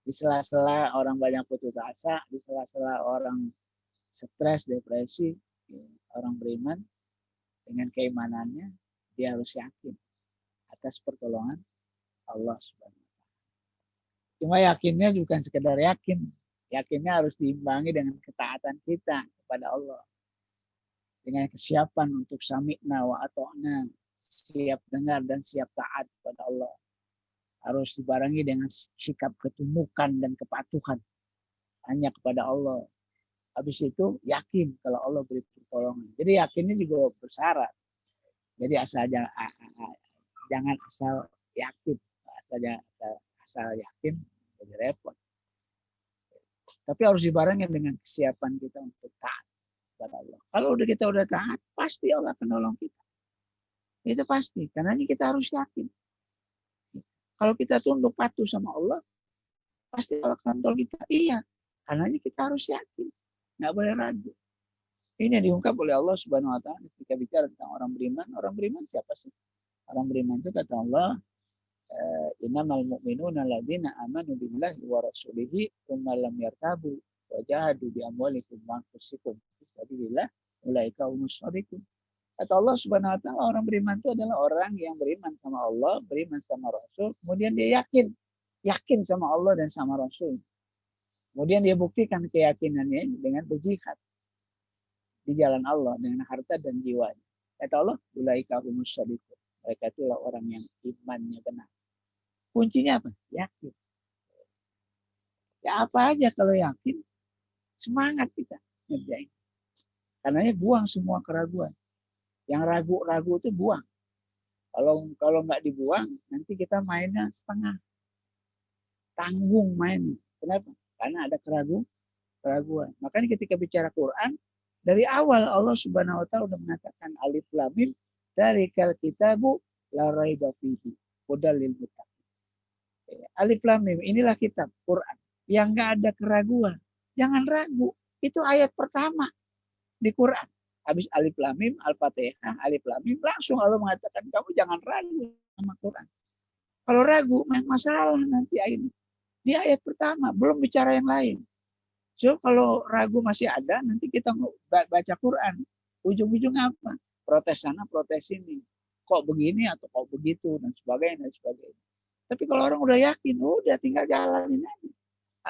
Di sela-sela orang banyak putus asa, di sela-sela orang stres, depresi, orang beriman dengan keimanannya dia harus yakin atas pertolongan Allah Subhanahu wa taala. Cuma yakinnya bukan sekedar yakin. Yakinnya harus diimbangi dengan ketaatan kita kepada Allah. Dengan kesiapan untuk sami'na wa ato'na. Siap dengar dan siap taat kepada Allah. Harus dibarengi dengan sikap ketundukan dan kepatuhan. Hanya kepada Allah. Habis itu yakin kalau Allah beri pertolongan. Jadi yakinnya juga bersyarat. Jadi jangan asal yakin. Asal yakin jadi repot. Tapi harus dibarengi dengan kesiapan kita untuk taat kepada Allah. Kalau kita udah taat, pasti Allah akan nolong kita. Itu pasti. Karena ini kita harus yakin. Kalau kita tunduk patuh sama Allah, pasti Allah akan tolong kita. Iya. Karena ini kita harus yakin. Nggak boleh ragu. Ini yang diungkap oleh Allah Subhanahu wa taala ketika bicara tentang orang beriman. Orang beriman siapa sih? Orang beriman itu kata Allah, innamal mu'minuna alladzina amanu billahi wa rasulihi tsumma lam yartabu wa jahadu bi amwalikum wa anfusikum fi sabilillah ulaika humus shadiqun. Kata Allah Subhanahu wa taala orang beriman itu adalah orang yang beriman sama Allah, beriman sama Rasul, kemudian dia yakin sama Allah dan sama Rasul. Kemudian dia buktikan keyakinannya dengan berjihad di jalan Allah dengan harta dan jiwanya. Kata Allah, ulaika humus shadiqun. Mereka itulah orang yang imannya benar. Kuncinya apa? Yakin. Ya apa aja kalau yakin, semangat kita ngerjain. Karenanya buang semua keraguan. Yang ragu-ragu itu buang. Kalau nggak dibuang, nanti kita mainnya setengah. Tanggung mainnya. Kenapa? Karena ada keraguan. Makanya ketika bicara Quran, dari awal Allah Subhanahu wa taala sudah mengatakan alif lam mim dzarikal kitabu la raiba fihi hudal lil muttaqin. Alif lam mim inilah kitab Quran yang enggak ada keraguan. Jangan ragu. Itu ayat pertama di Quran. Habis alif lam mim Al-Fatihah, alif lam mim langsung Allah mengatakan kamu jangan ragu sama Quran. Kalau ragu masalah nanti ini. Di ayat pertama belum bicara yang lain. So kalau ragu masih ada nanti kita baca Quran. Ujung-ujungnya apa? Protes sana, protes sini. Kok begini atau kok begitu dan sebagainya. Tapi kalau orang udah yakin, udah tinggal jalanin aja.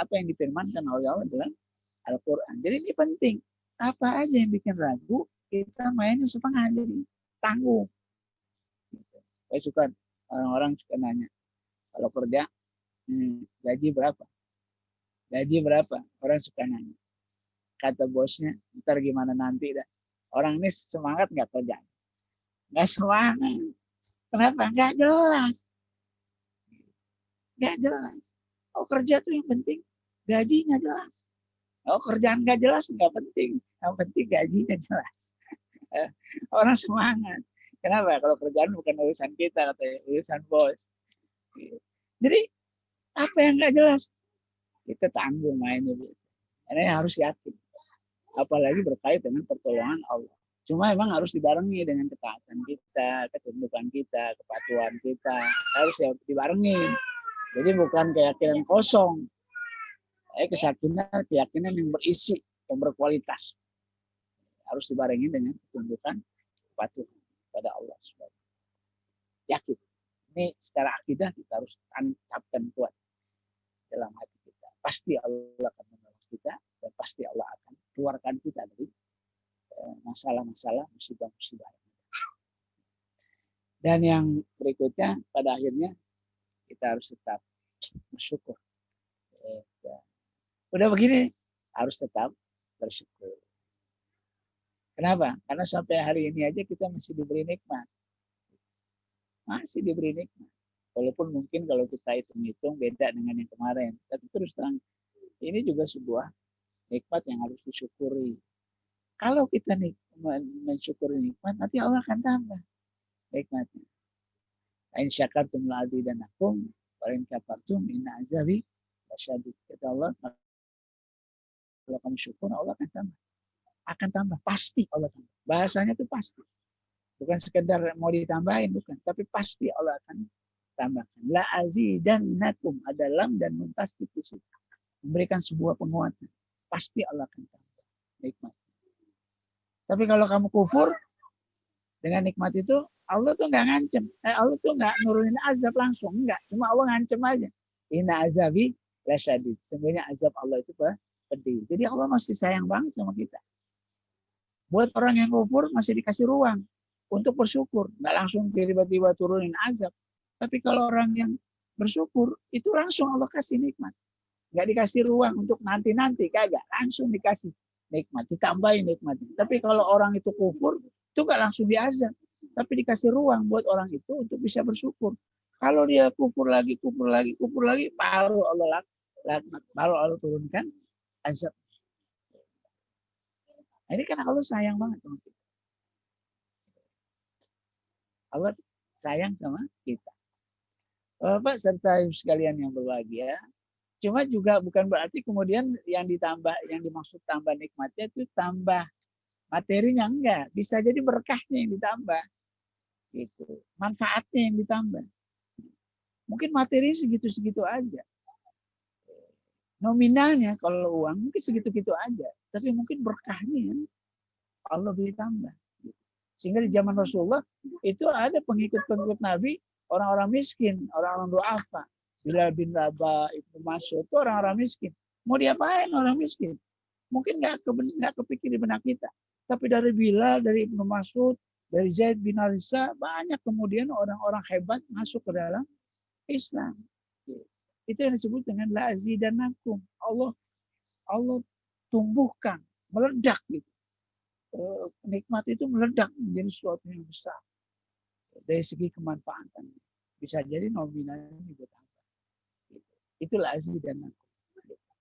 Apa yang difirmankan oleh Allah dalam Al-Quran. Jadi ini penting. Apa aja yang bikin ragu, kita mainnya setengah jadi tanggung. Saya suka orang-orang suka nanya, Kalau kerja, gaji berapa? Gaji berapa? Orang suka nanya. Kata bosnya, ntar gimana nanti dah. Orang ini semangat nggak kerja? Nggak semangat. Kenapa? Nggak jelas. Nggak jelas. Oh kerja tuh yang penting gajinya jelas. Oh kerjaan nggak jelas nggak penting. Yang penting gajinya jelas. Orang semangat. Kenapa? Kalau kerjaan bukan urusan kita, katanya urusan bos. Jadi apa yang nggak jelas kita tanggung mainnya. Ini harus yakin. Apalagi berkait dengan pertolongan Allah. Cuma memang harus dibarengi dengan ketaatan kita, ketundukan kita, kepatuhan kita. Harus dibarengi. Jadi bukan keyakinan kosong. Keyakinan yang berisi, yang berkualitas. Harus dibarengi dengan ketundukan, kepatuhan pada Allah SWT. Yakin. Ini secara akidah kita harus tancapkan kuat dalam hati kita. Pasti Allah akan menolong kita dan pasti Allah akan keluarkan kita dari masalah-masalah, musibah-musibah. Dan yang berikutnya pada akhirnya kita harus tetap bersyukur. Udah begini harus tetap bersyukur. Kenapa? Karena sampai hari ini aja kita masih diberi nikmat. Masih diberi nikmat. Walaupun mungkin kalau kita hitung-hitung beda dengan yang kemarin. Tapi terus terang, ini juga sebuah nikmat yang harus disyukuri. Kalau kita mensyukuri nikmat, nanti Allah akan tambah nikmatnya. In syakartum la'azidanakum wa in kafartum inna azabi lasyadid. Kata Allah, kalau kamu syukur, Allah akan tambah. Akan tambah. Pasti Allah tambah. Bahasanya itu pasti. Bukan sekedar mau ditambahin, bukan. Tapi pasti Allah akan tambahkan. La azidannakum ada lam dan muntas di situ. Memberikan sebuah penguatan. Pasti Allah akan tambah nikmat. Tapi kalau kamu kufur dengan nikmat itu, Allah tuh nggak ngancem. Allah tuh nggak nurunin azab langsung. Enggak. Cuma Allah ngancem aja. Inna azabi lasyadid. Sebenarnya azab Allah itu pedih. Jadi Allah masih sayang banget sama kita. Buat orang yang kufur masih dikasih ruang untuk bersyukur. Nggak langsung tiba-tiba turunin azab. Tapi kalau orang yang bersyukur, itu langsung Allah kasih nikmat. Nggak dikasih ruang untuk nanti-nanti. Kagak. Langsung dikasih nikmat. Ditambahin nikmatnya. Tapi kalau orang itu kufur, itu nggak langsung diazab. Tapi dikasih ruang buat orang itu untuk bisa bersyukur. Kalau dia kufur lagi, baru Allah laknat. Baru Allah turunkan azab. Ini kan Allah sayang banget sama kita. Allah sayang sama kita. Bapak serta sekalian yang berbahagia. Cuma juga bukan berarti kemudian yang dimaksud tambah nikmatnya itu tambah materinya, enggak. Bisa jadi berkahnya yang ditambah. Gitu. Manfaatnya yang ditambah. Mungkin materi segitu-segitu aja. Nominalnya kalau uang mungkin segitu-gitu aja. Tapi mungkin berkahnya Allah beri tambah. Sehingga di zaman Rasulullah itu ada pengikut-pengikut Nabi, orang-orang miskin, orang-orang du'afa. Bilal bin Rabah, Ibnu Mas'ud itu orang-orang miskin. Mau diapain orang miskin? Mungkin nggak kepikir di benak kita. Tapi dari Bilal, dari Ibnu Mas'ud, dari Zaid bin Harithah, banyak kemudian orang-orang hebat masuk ke dalam Islam. Itu yang disebut dengan la azidannakum. Allah tumbuhkan, meledak gitu. Nikmat itu meledak menjadi sesuatu yang besar. Dari segi kemanfaatan. Bisa jadi nominalnya juga tambah. Itulah azidannakum.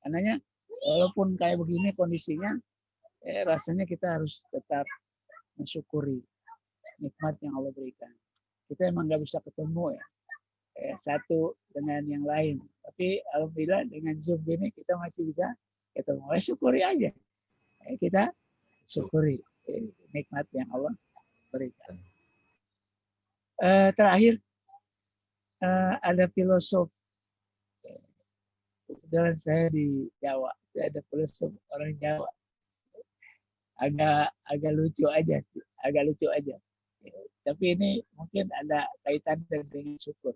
Karenanya walaupun kayak begini kondisinya, rasanya kita harus tetap mensyukuri nikmat yang Allah berikan. Kita emang nggak bisa ketemu ya. Satu dengan yang lain. Tapi alhamdulillah dengan Zoom ini kita masih bisa ketemu. Syukuri aja. Kita syukuri nikmat yang Allah berikan. Terakhir ada filosof. Kebetulan saya di Jawa. Ada filosof orang Jawa. Agak lucu aja. Tapi ini mungkin ada kaitan dengan syukur.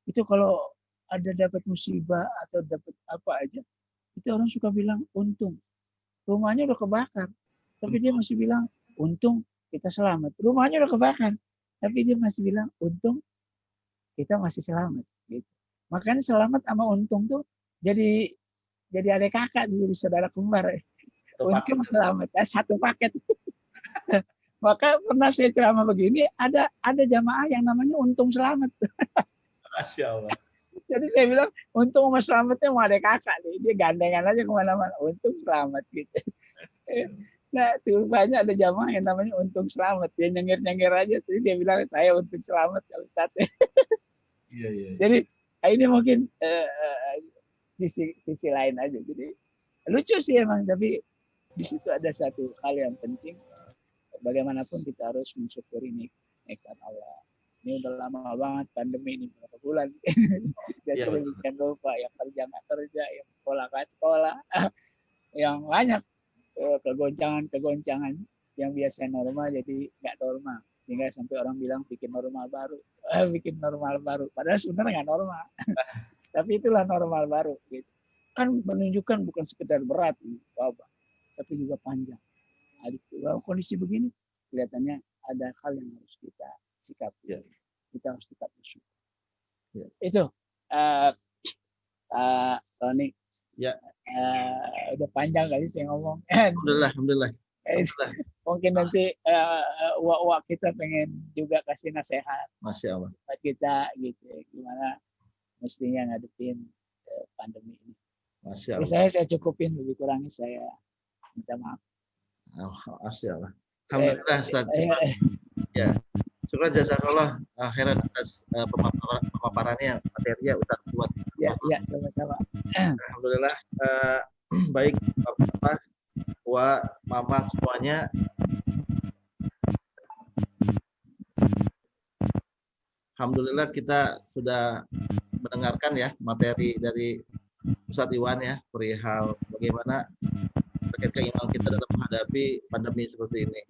Itu kalau ada dapat musibah atau dapat apa aja, itu orang suka bilang untung. Rumahnya udah kebakar, tapi dia masih bilang untung kita selamat. Rumahnya udah kebakar, tapi dia masih bilang untung kita masih selamat. Gitu. Makanya Selamat sama Untung tuh jadi adik kakak, jadi saudara kembar. Atau paket. Untung Selamat, satu paket. Maka pernah saya ceramah begini, ada jamaah yang namanya Untung Selamat. Masya Allah. Jadi saya bilang, Untung sama Selamatnya mau ada kakak nih, dia gandengan aja kemana-mana, Untung Selamat gitu. Nah, tuh banyak ada jamaah yang namanya Untung Selamat, dia nyengir-nyengir aja, terus dia bilang saya Untung Selamat ya Ustaz. Iya. Jadi ini mungkin sisi lain aja. Jadi lucu sih emang, tapi di situ ada satu hal yang penting. Bagaimanapun kita harus mensyukuri nikmat Allah. Ini udah lama banget pandemi ini, berapa bulan. Jadi sedemikian lupa, yang kerja nggak kerja, yang sekolah nggak sekolah, yang banyak kegoncangan yang biasa normal jadi nggak normal. Sehingga sampai orang bilang bikin normal baru. Padahal sebenarnya nggak normal. Tapi itulah normal baru. Gitu. Kan menunjukkan bukan sekedar berat, wabah, tapi juga panjang. Kalau kondisi begini, kelihatannya ada hal yang harus kita sikapi. Ya. Kita harus tetap bersyukur. Ya. Itu, Tony. Ya. Udah panjang kali saya ngomong. Alhamdulillah. Mungkin nanti kita pengen juga kasih nasihat. Masya Allah. Buat kita gitu, gimana mestinya ngadepin pandemi ini. Masya Allah. Saya cukupin, lebih kurangnya saya minta maaf. Masya Allah. Alhamdulillah Ustaz. Ya. Syukur jazakallah khairan atas pemaparannya, materinya Ustaz buat. Ya, sama-sama. Alhamdulillah. Baik Bapak, Mama semuanya. Alhamdulillah kita sudah mendengarkan ya materi dari Ustadz Iwan ya, perihal bagaimana terkait keimanan kita dalam menghadapi pandemi seperti ini.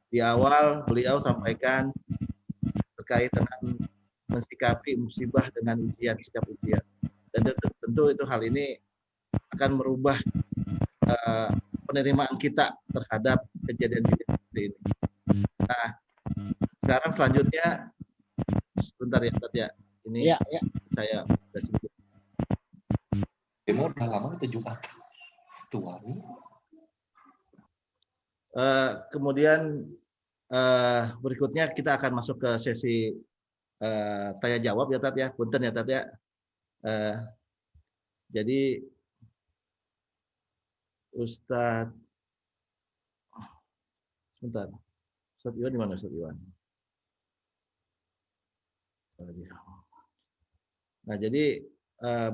Di awal beliau sampaikan terkait dengan mensikapi musibah dengan ujian, sikap ujian. Dan tentu itu hal ini akan merubah penerimaan kita terhadap kejadian seperti ini. Nah, sekarang selanjutnya sebentar ya Ustadz ya. Ini ya. Saya sudah sedikit. Demo udah lama kita Jumat. Tua nih. Kemudian berikutnya kita akan masuk ke sesi tanya jawab ya Tat ya, punten ya Tat ya. Jadi Ustadz, sebentar, Ustadz Iwan di mana Ustadz Iwan? Nah jadi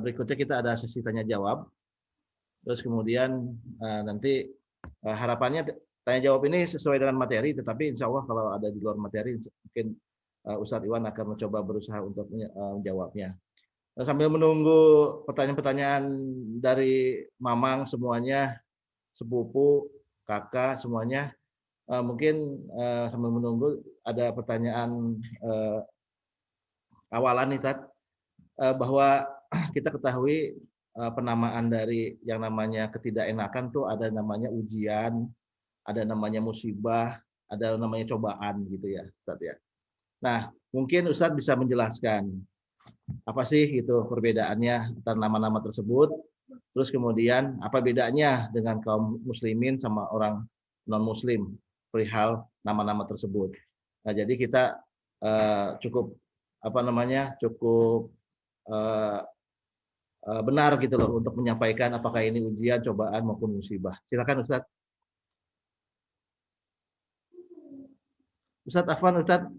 berikutnya kita ada sesi tanya jawab, terus kemudian nanti harapannya tanya jawab ini sesuai dengan materi, tetapi insya Allah kalau ada di luar materi mungkin Ustadz Iwan akan mencoba berusaha untuk menjawabnya. Nah, sambil menunggu pertanyaan-pertanyaan dari Mamang semuanya, sepupu, kakak semuanya, mungkin sambil menunggu ada pertanyaan awalan nih Tat, bahwa kita ketahui penamaan dari yang namanya ketidakenakan tuh ada namanya ujian, ada namanya musibah, ada namanya cobaan gitu ya Ustadz ya. Nah mungkin Ustadz bisa menjelaskan apa sih itu perbedaannya antara nama-nama tersebut, terus kemudian apa bedanya dengan kaum muslimin sama orang non muslim perihal nama-nama tersebut. Nah jadi kita cukup benar gitu loh untuk menyampaikan apakah ini ujian, cobaan maupun musibah. Silakan Ustadz. Ustadz Afwan, Ustadz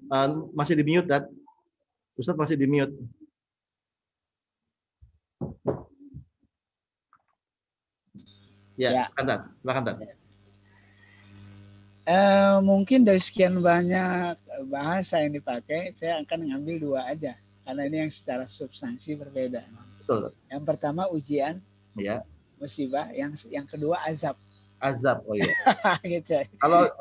masih di mute, Ustadz. Ustadz masih di mute. Ya, silakan Tat. Mungkin dari sekian banyak bahasa yang dipakai, saya akan ngambil dua aja, karena ini yang secara substansi berbeda. Betul. Yang pertama ujian, ya. Musibah. Yang kedua azab. Azab, oh iya. Gitu. Kalau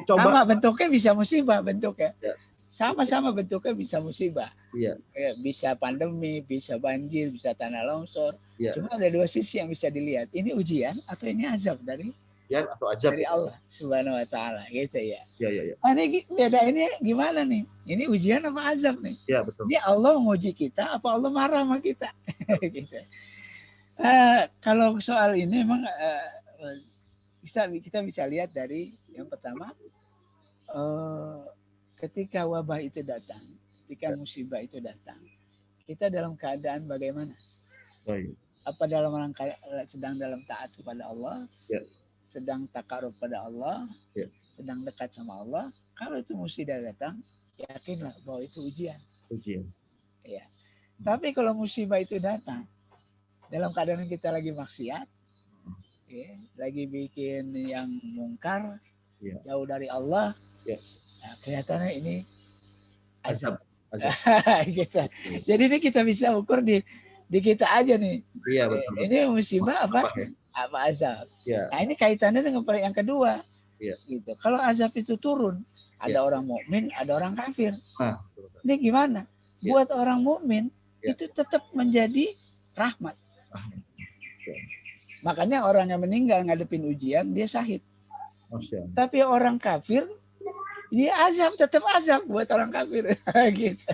coba sama bentuknya bisa musibah bentuknya. Ya. Sama-sama bentuknya bisa musibah. Iya. Bisa pandemi, bisa banjir, bisa tanah longsor. Ya. Cuma ada dua sisi yang bisa dilihat. Ini ujian atau ini azab dari ujian atau azab. dari Allah Subhanahu wa taala gitu ya. Ya. Ini beda ini gimana nih? Ini ujian apa azab nih? Ya, betul. Ini Allah menguji kita apa Allah marah sama kita? Gitu. Kalau soal ini memang kita bisa lihat dari yang pertama, ketika wabah itu datang, ketika musibah itu datang, kita dalam keadaan bagaimana? Baik. Apa sedang dalam taat kepada Allah, Ya. sedang takarub pada Allah, Ya. sedang dekat sama Allah. Kalau itu musibah datang, yakinlah bahwa itu ujian. Ujian. Ya. Tapi kalau musibah itu datang dalam keadaan kita lagi maksiat, ya, lagi bikin yang mungkar, Ya. jauh dari Allah, Ya. Nah, kelihatannya ini azab. Azab. Gitu. Jadi ini kita bisa ukur di kita aja nih. Iya, betul. Ini musibah apa? ya? Apa azab? Ya. Nah ini kaitannya dengan yang kedua. Iya. Gitu. Kalau azab itu turun, ada Iya. orang mukmin, ada orang kafir. Nah, Ini gimana? Iya. Buat orang mukmin Iya. itu tetap menjadi rahmat. Iya. Makanya orang yang meninggal ngadepin ujian dia syahid. Masya Allah. Tapi orang kafir dia azab, tetap azab buat orang kafir. Gitu.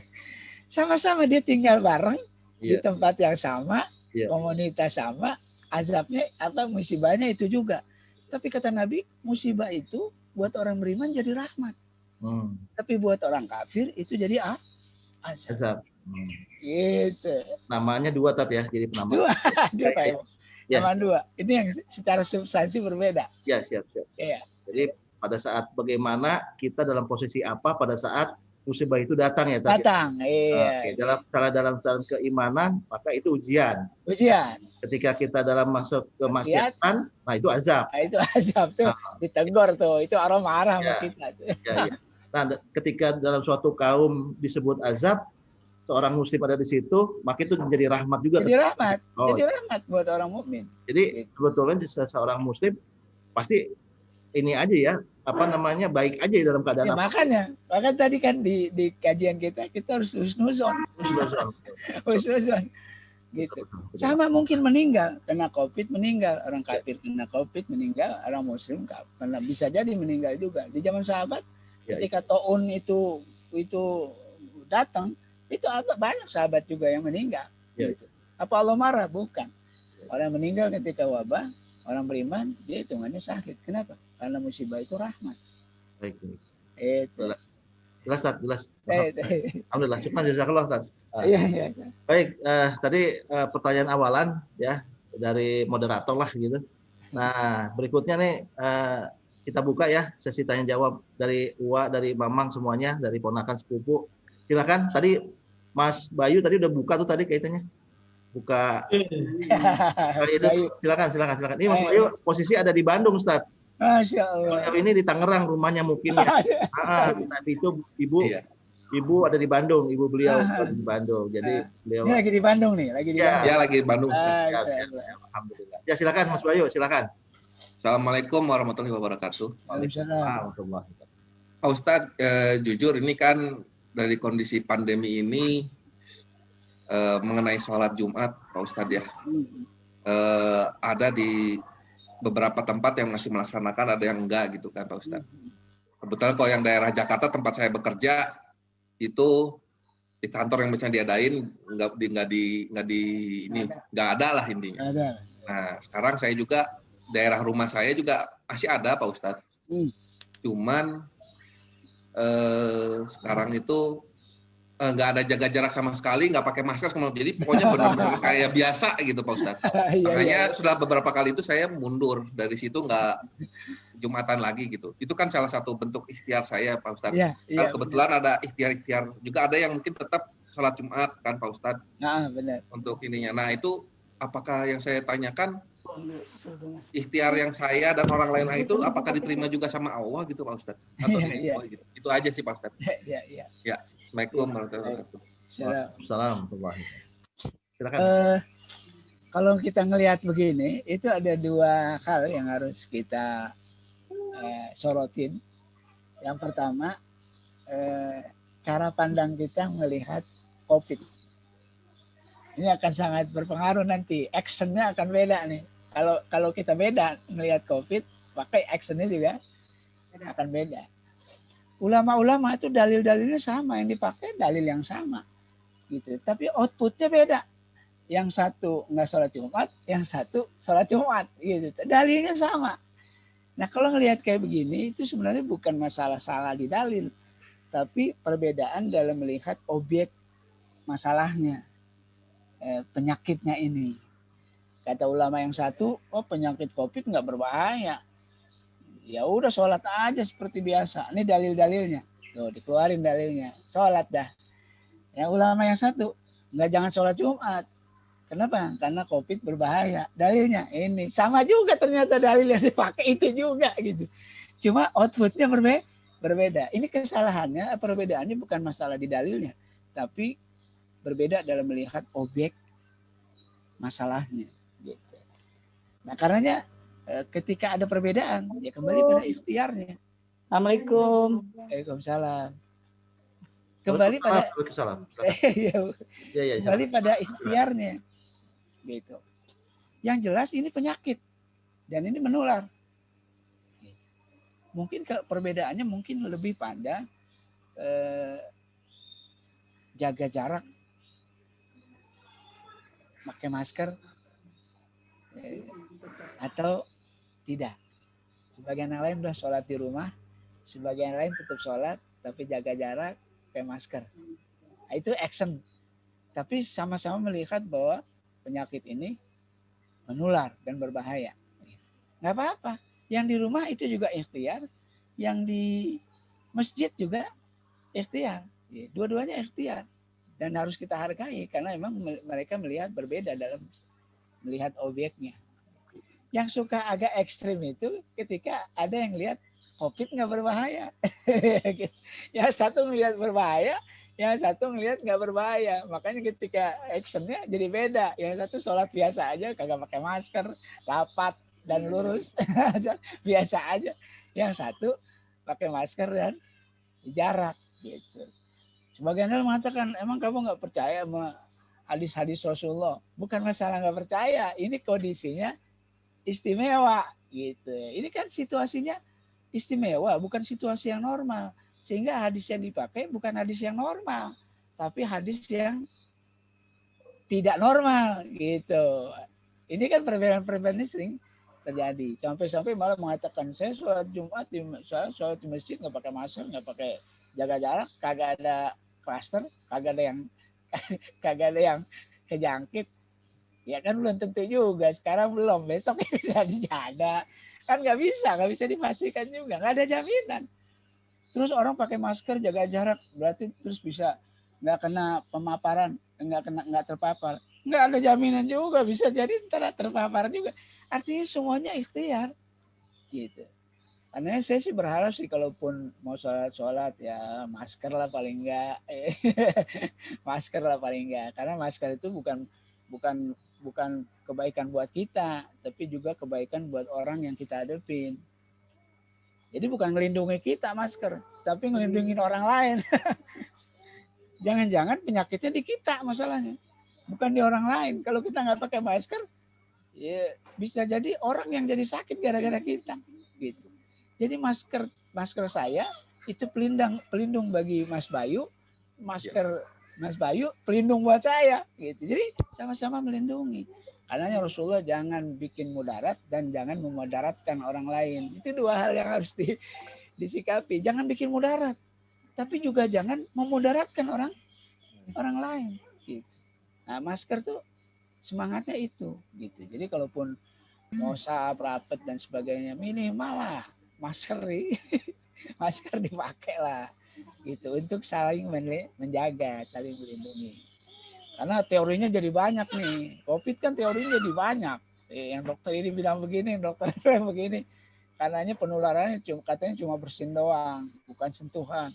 Sama-sama dia tinggal bareng di Iya. tempat yang sama, Iya. komunitas sama, azabnya apa musibahnya itu juga. Tapi kata Nabi, musibah itu buat orang beriman jadi rahmat. Tapi buat orang kafir itu jadi azab. Azab. Gitu. Namanya dua tat ya, jadi penama. Dua, dua Pak Ibu. Ya. Nama dua. Ini yang secara substansi berbeda. Ya, siap. Iya. Jadi pada saat bagaimana kita dalam posisi apa pada saat musibah itu datang ya Tat? Datang. Iya. Oke. Dalam keimanan maka itu ujian. Ujian. Ketika kita dalam masuk kemaksiatan, nah itu azab. Nah, itu azab tuh, ditegur tuh, itu orang marah sama kita. Ya. Nah, ketika dalam suatu kaum disebut azab, seorang muslim ada di situ, maka itu menjadi rahmat juga. Jadi rahmat, Oh. jadi rahmat buat orang mukmin. Jadi sebetulnya seorang muslim pasti ini aja ya, baik aja dalam keadaan Ya, makanya tadi kan di kajian kita harus husnuzon. Husnuzon. Gitu. Sama mungkin meninggal karena COVID meninggal, orang kafir kena COVID meninggal, orang muslim karena bisa jadi meninggal juga. Di zaman sahabat ketika taun itu datang, itu banyak sahabat juga yang meninggal. Gitu. Apa Allah marah? Bukan. Orang meninggal ketika wabah, orang beriman dia hitungannya syahid. Kenapa? Karena musibah itu rahmat. Baik. Itu. Jelas. Alhamdulillah. Cukup jazakallah Ustaz. Iya. Baik, tadi pertanyaan awalan ya dari moderator lah gitu. Nah, berikutnya nih kita buka ya sesi tanya jawab dari Uwa, dari Mamang semuanya, dari ponakan sepupu. Silakan. Tadi Mas Bayu tadi udah buka tuh tadi kaitannya. Buka. Silakan. Ini Mas Bayu posisi ada di Bandung, Ustaz. Masya Allah. Ini di Tangerang rumahnya mungkin ya. Tapi itu Ibu ada di Bandung, ibu beliau ada di Bandung. Jadi beliau ini lagi di Bandung nih, lagi di Bandung. Ya, lagi di Bandung. Alhamdulillah. Ya silakan Mas Bayu, silakan. Assalamualaikum warahmatullahi wabarakatuh. Waalaikumsalam. Pak Ustadz, jujur ini kan dari kondisi pandemi ini mengenai sholat Jumat, Pak Ustadz ya, ada di beberapa tempat yang masih melaksanakan, ada yang enggak gitu kan Pak Ustadz. Kebetulan kalau yang daerah Jakarta tempat saya bekerja itu di kantor yang bisa diadain nggak ada lah intinya. Nah sekarang saya juga daerah rumah saya juga masih ada Pak Ustadz. Cuman sekarang itu nggak ada jaga jarak sama sekali, nggak pakai masker semua. Jadi pokoknya benar-benar kayak biasa gitu Pak Ustadz. Makanya sudah beberapa kali itu saya mundur dari situ, nggak Jumatan lagi gitu. Itu kan salah satu bentuk ikhtiar saya Pak Ustadz. Kan kebetulan ada ikhtiar juga ada yang mungkin tetap sholat Jumat kan Pak Ustadz. Nah, benar. Untuk ininya. Nah itu apakah yang saya tanyakan ikhtiar yang saya dan orang lain itu apakah diterima juga sama Allah gitu Pak Ustadz? Atau gitu. Itu aja sih Pak Ustadz. Iya. Ya. Assalamualaikum warahmatullahi wabarakatuh. Assalamualaikum. Silakan. Kalau kita ngelihat begini, itu ada dua hal yang harus kita sorotin. Yang pertama, cara pandang kita melihat COVID. Ini akan sangat berpengaruh nanti. Actionnya akan beda nih. Kalau kita beda melihat COVID, dipakai, actionnya juga akan beda. Ulama-ulama itu dalil-dalilnya sama, yang dipakai dalil yang sama, gitu. Tapi outputnya beda. Yang satu nggak sholat Jumat, yang satu sholat Jumat, gitu. Dalilnya sama. Nah kalau ngelihat kayak begini, itu sebenarnya bukan masalah salah di dalil, tapi perbedaan dalam melihat objek masalahnya, penyakitnya ini. Kata ulama yang satu, oh penyakit COVID nggak berbahaya. Ya udah sholat aja seperti biasa. Ini dalil-dalilnya. Tuh dikeluarin dalilnya. Sholat dah. Yang ulama yang satu, nggak jangan sholat Jumat. Kenapa? Karena COVID berbahaya. Dalilnya ini. Sama juga ternyata dalil yang dipakai itu juga gitu. Cuma outputnya berbeda. Ini kesalahannya, perbedaannya bukan masalah di dalilnya. Tapi berbeda dalam melihat objek masalahnya. Gitu. Nah karenanya ketika ada perbedaan, ya kembali pada ikhtiarnya. Assalamualaikum. Waalaikumsalam. Kembali pada kembali pada ikhtiarnya. Gitu. Yang jelas ini penyakit dan ini menular. Mungkin perbedaannya mungkin lebih pada jaga jarak, pakai masker atau tidak. Sebagian yang lain udah sholat di rumah, sebagian lain tetap sholat tapi jaga jarak, pakai masker. Nah, itu action. Tapi sama-sama melihat bahwa penyakit ini menular dan berbahaya. Nggak apa-apa. Yang di rumah itu juga ikhtiar, yang di masjid juga ikhtiar. Dua-duanya ikhtiar. Dan harus kita hargai karena memang mereka melihat berbeda dalam melihat objeknya. Yang suka agak ekstrim itu ketika ada yang lihat COVID nggak berbahaya. Yang satu melihat berbahaya, yang satu melihat nggak berbahaya. Makanya ketika actionnya jadi beda. Yang satu sholat biasa aja, kagak pakai masker, rapat dan lurus, biasa aja. Yang satu pakai masker dan jarak. Gitu. Sebagian orang mengatakan, emang kamu nggak percaya sama hadis-hadis Rasulullah? Bukan masalah nggak percaya, ini kondisinya istimewa. Gitu. Ini kan situasinya istimewa, bukan situasi yang normal. Sehingga hadis yang dipakai bukan hadis yang normal, tapi hadis yang tidak normal gitu. Ini kan perbedaan-perbedaan ini sering terjadi. Sampai-sampai malah mengatakan saya sholat Jumat, saya sholat di masjid nggak pakai masker, nggak pakai jaga jarak, kagak ada klaster, kagak ada yang kejangkit. Ya kan belum tentu juga. Sekarang belum, besok bisa dijaga. Kan nggak bisa dipastikan juga, nggak ada jaminan. Terus orang pakai masker, jaga jarak, berarti terus bisa nggak kena pemaparan, nggak terpapar. Nggak ada jaminan juga, bisa jadi ntar terpapar juga. Artinya semuanya ikhtiar, gitu. Karena saya sih berharap sih kalaupun mau sholat ya masker lah paling nggak, masker lah paling nggak. Karena masker itu bukan kebaikan buat kita, tapi juga kebaikan buat orang yang kita hadapin. Jadi bukan ngelindungi kita masker, tapi ngelindungin orang lain. Jangan-jangan penyakitnya di kita masalahnya, bukan di orang lain. Kalau kita nggak pakai masker, ya bisa jadi orang yang jadi sakit gara-gara kita. Gitu. Jadi masker saya itu pelindung bagi Mas Bayu, masker Mas Bayu pelindung buat saya. Gitu. Jadi sama-sama melindungi. Karena Rasulullah jangan bikin mudarat dan jangan memudaratkan orang lain. Itu dua hal yang harus disikapi. Jangan bikin mudarat, tapi juga jangan memudaratkan orang lain. Gitu. Nah, masker tuh semangatnya itu. Gitu. Jadi kalaupun mau sahab, rapet dan sebagainya, minimal lah masker dipakai lah. Gitu untuk saling menjaga, saling melindungi. Karena teorinya jadi banyak nih. COVID kan teorinya jadi banyak. Yang dokter ini bilang begini, dokter itu bilang begini. Karenanya penularannya katanya cuma bersin doang, bukan sentuhan.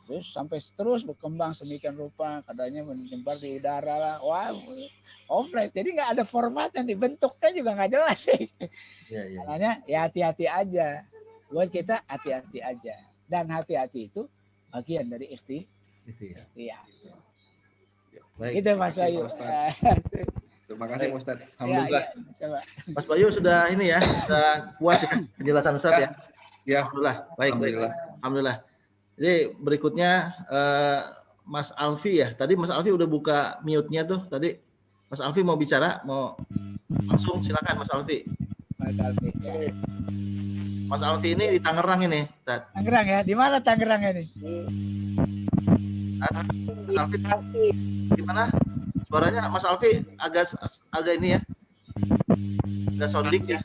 Terus berkembang sedemikian rupa. Katanya menyebar di udara lah. Wah, kompleks. Jadi nggak ada format yang dibentuknya juga nggak jelas sih. Karena ya hati-hati aja. Buat kita hati-hati aja. Dan hati-hati itu bagian dari ikhtiar. Iya. Baik. Itu Mas Bayu. Terima kasih Pak Ustadz. Alhamdulillah. Coba. Mas Bayu sudah ini ya, sudah puas ya penjelasan Ustadz ya. Ya, Alhamdulillah. Baik. Alhamdulillah. Alhamdulillah. Jadi berikutnya Mas Alfi ya. Tadi Mas Alfi udah buka mute-nya tuh. Tadi Mas Alfi mau bicara, mau langsung silakan Mas Alfi. Mas Alfi. Ya. Mas Alfi ini di Tangerang ini. Tangerang ya. Di mana Tangerang ini? Mas Alfi di mana? Suaranya Mas Alfi agak ini ya. Agak sounding ya.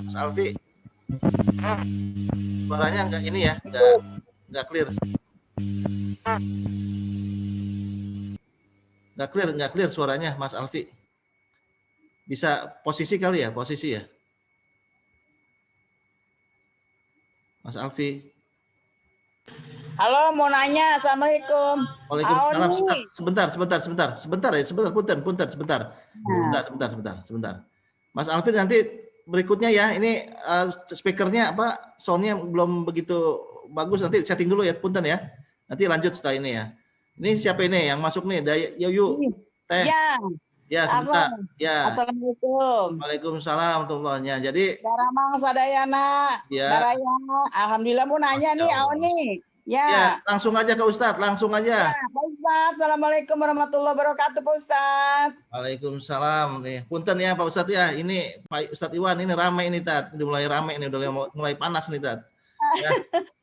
Mas Alfi. Suaranya enggak ini ya, enggak clear. Enggak clear suaranya Mas Alfi. Bisa posisi kali ya, posisi ya. Mas Alfi. Halo, mau nanya. Assalamualaikum. Waalaikumsalam. Aoni. Sebentar ya, sebentar. Mas Alfi nanti berikutnya ya, ini speakernya apa, soundnya belum begitu bagus, nanti setting dulu ya, punten ya. Nanti lanjut setelah ini ya. Ini siapa ini yang masuk nih? Yayu, Teh. Ya, sebentar. Ya. Assalamualaikum. Waalaikumsalam warahmatullahi. Jadi Daramang Sadayana. ya. Darayana. Alhamdulillah mau nanya nih, Aoni. Ya, langsung aja ke Ustadz, langsung aja. Ya, Pak Ustadz. Assalamualaikum warahmatullahi wabarakatuh, Pak Ustadz. Waalaikumsalam nih. Punten ya Pak Ustadz ya. Ini Pak Ustadz Iwan ini ramai ini Tat. Udah mulai ramai ini, udah mulai panas nih Tat. Ya.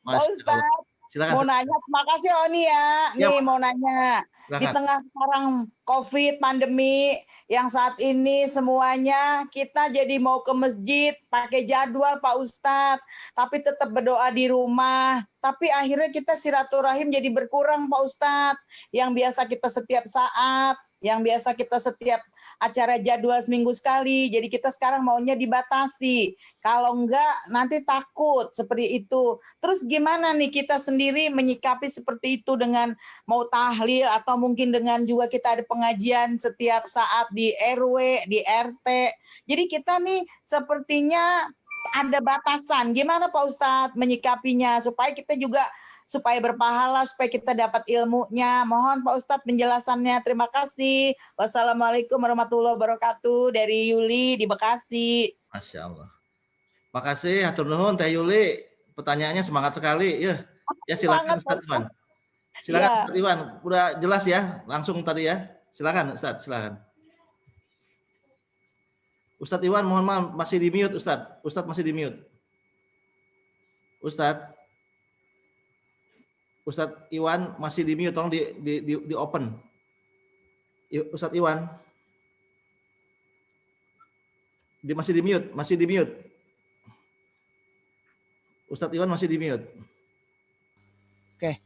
Pak Ustadz, silakan. mau nanya. Terima kasih Oni ya. Nih mau nanya. Silakan. Di tengah sekarang COVID pandemi yang saat ini semuanya kita jadi mau ke masjid pakai jadwal Pak Ustadz, tapi tetap berdoa di rumah. Tapi akhirnya kita silaturahim jadi berkurang Pak Ustadz. Yang biasa kita setiap saat, yang biasa kita setiap acara jadwal seminggu sekali. Jadi kita sekarang maunya dibatasi. Kalau enggak nanti takut seperti itu. Terus gimana nih kita sendiri menyikapi seperti itu dengan mau tahlil atau mungkin dengan juga kita ada pengajian setiap saat di RW, di RT. Jadi kita nih sepertinya ada batasan. Gimana Pak Ustadz menyikapinya supaya kita juga supaya berpahala, supaya kita dapat ilmunya. Mohon Pak Ustadz penjelasannya. Terima kasih. Wassalamualaikum warahmatullahi wabarakatuh. Dari Yuli di Bekasi. Masya Allah. Makasih, hatur nuhun Teh Yuli. Pertanyaannya semangat sekali. Ya silakan Ustadz Iwan. Silakan Ustadz Iwan. Udah jelas ya, langsung tadi ya. Silakan Ustadz, silakan. Ustadz Iwan, mohon maaf masih di mute Ustadz. Ustadz masih di mute. Ustadz Iwan masih di mute, tolong di open. Ustadz Iwan. Masih di mute. Ustadz Iwan masih di mute. Oke.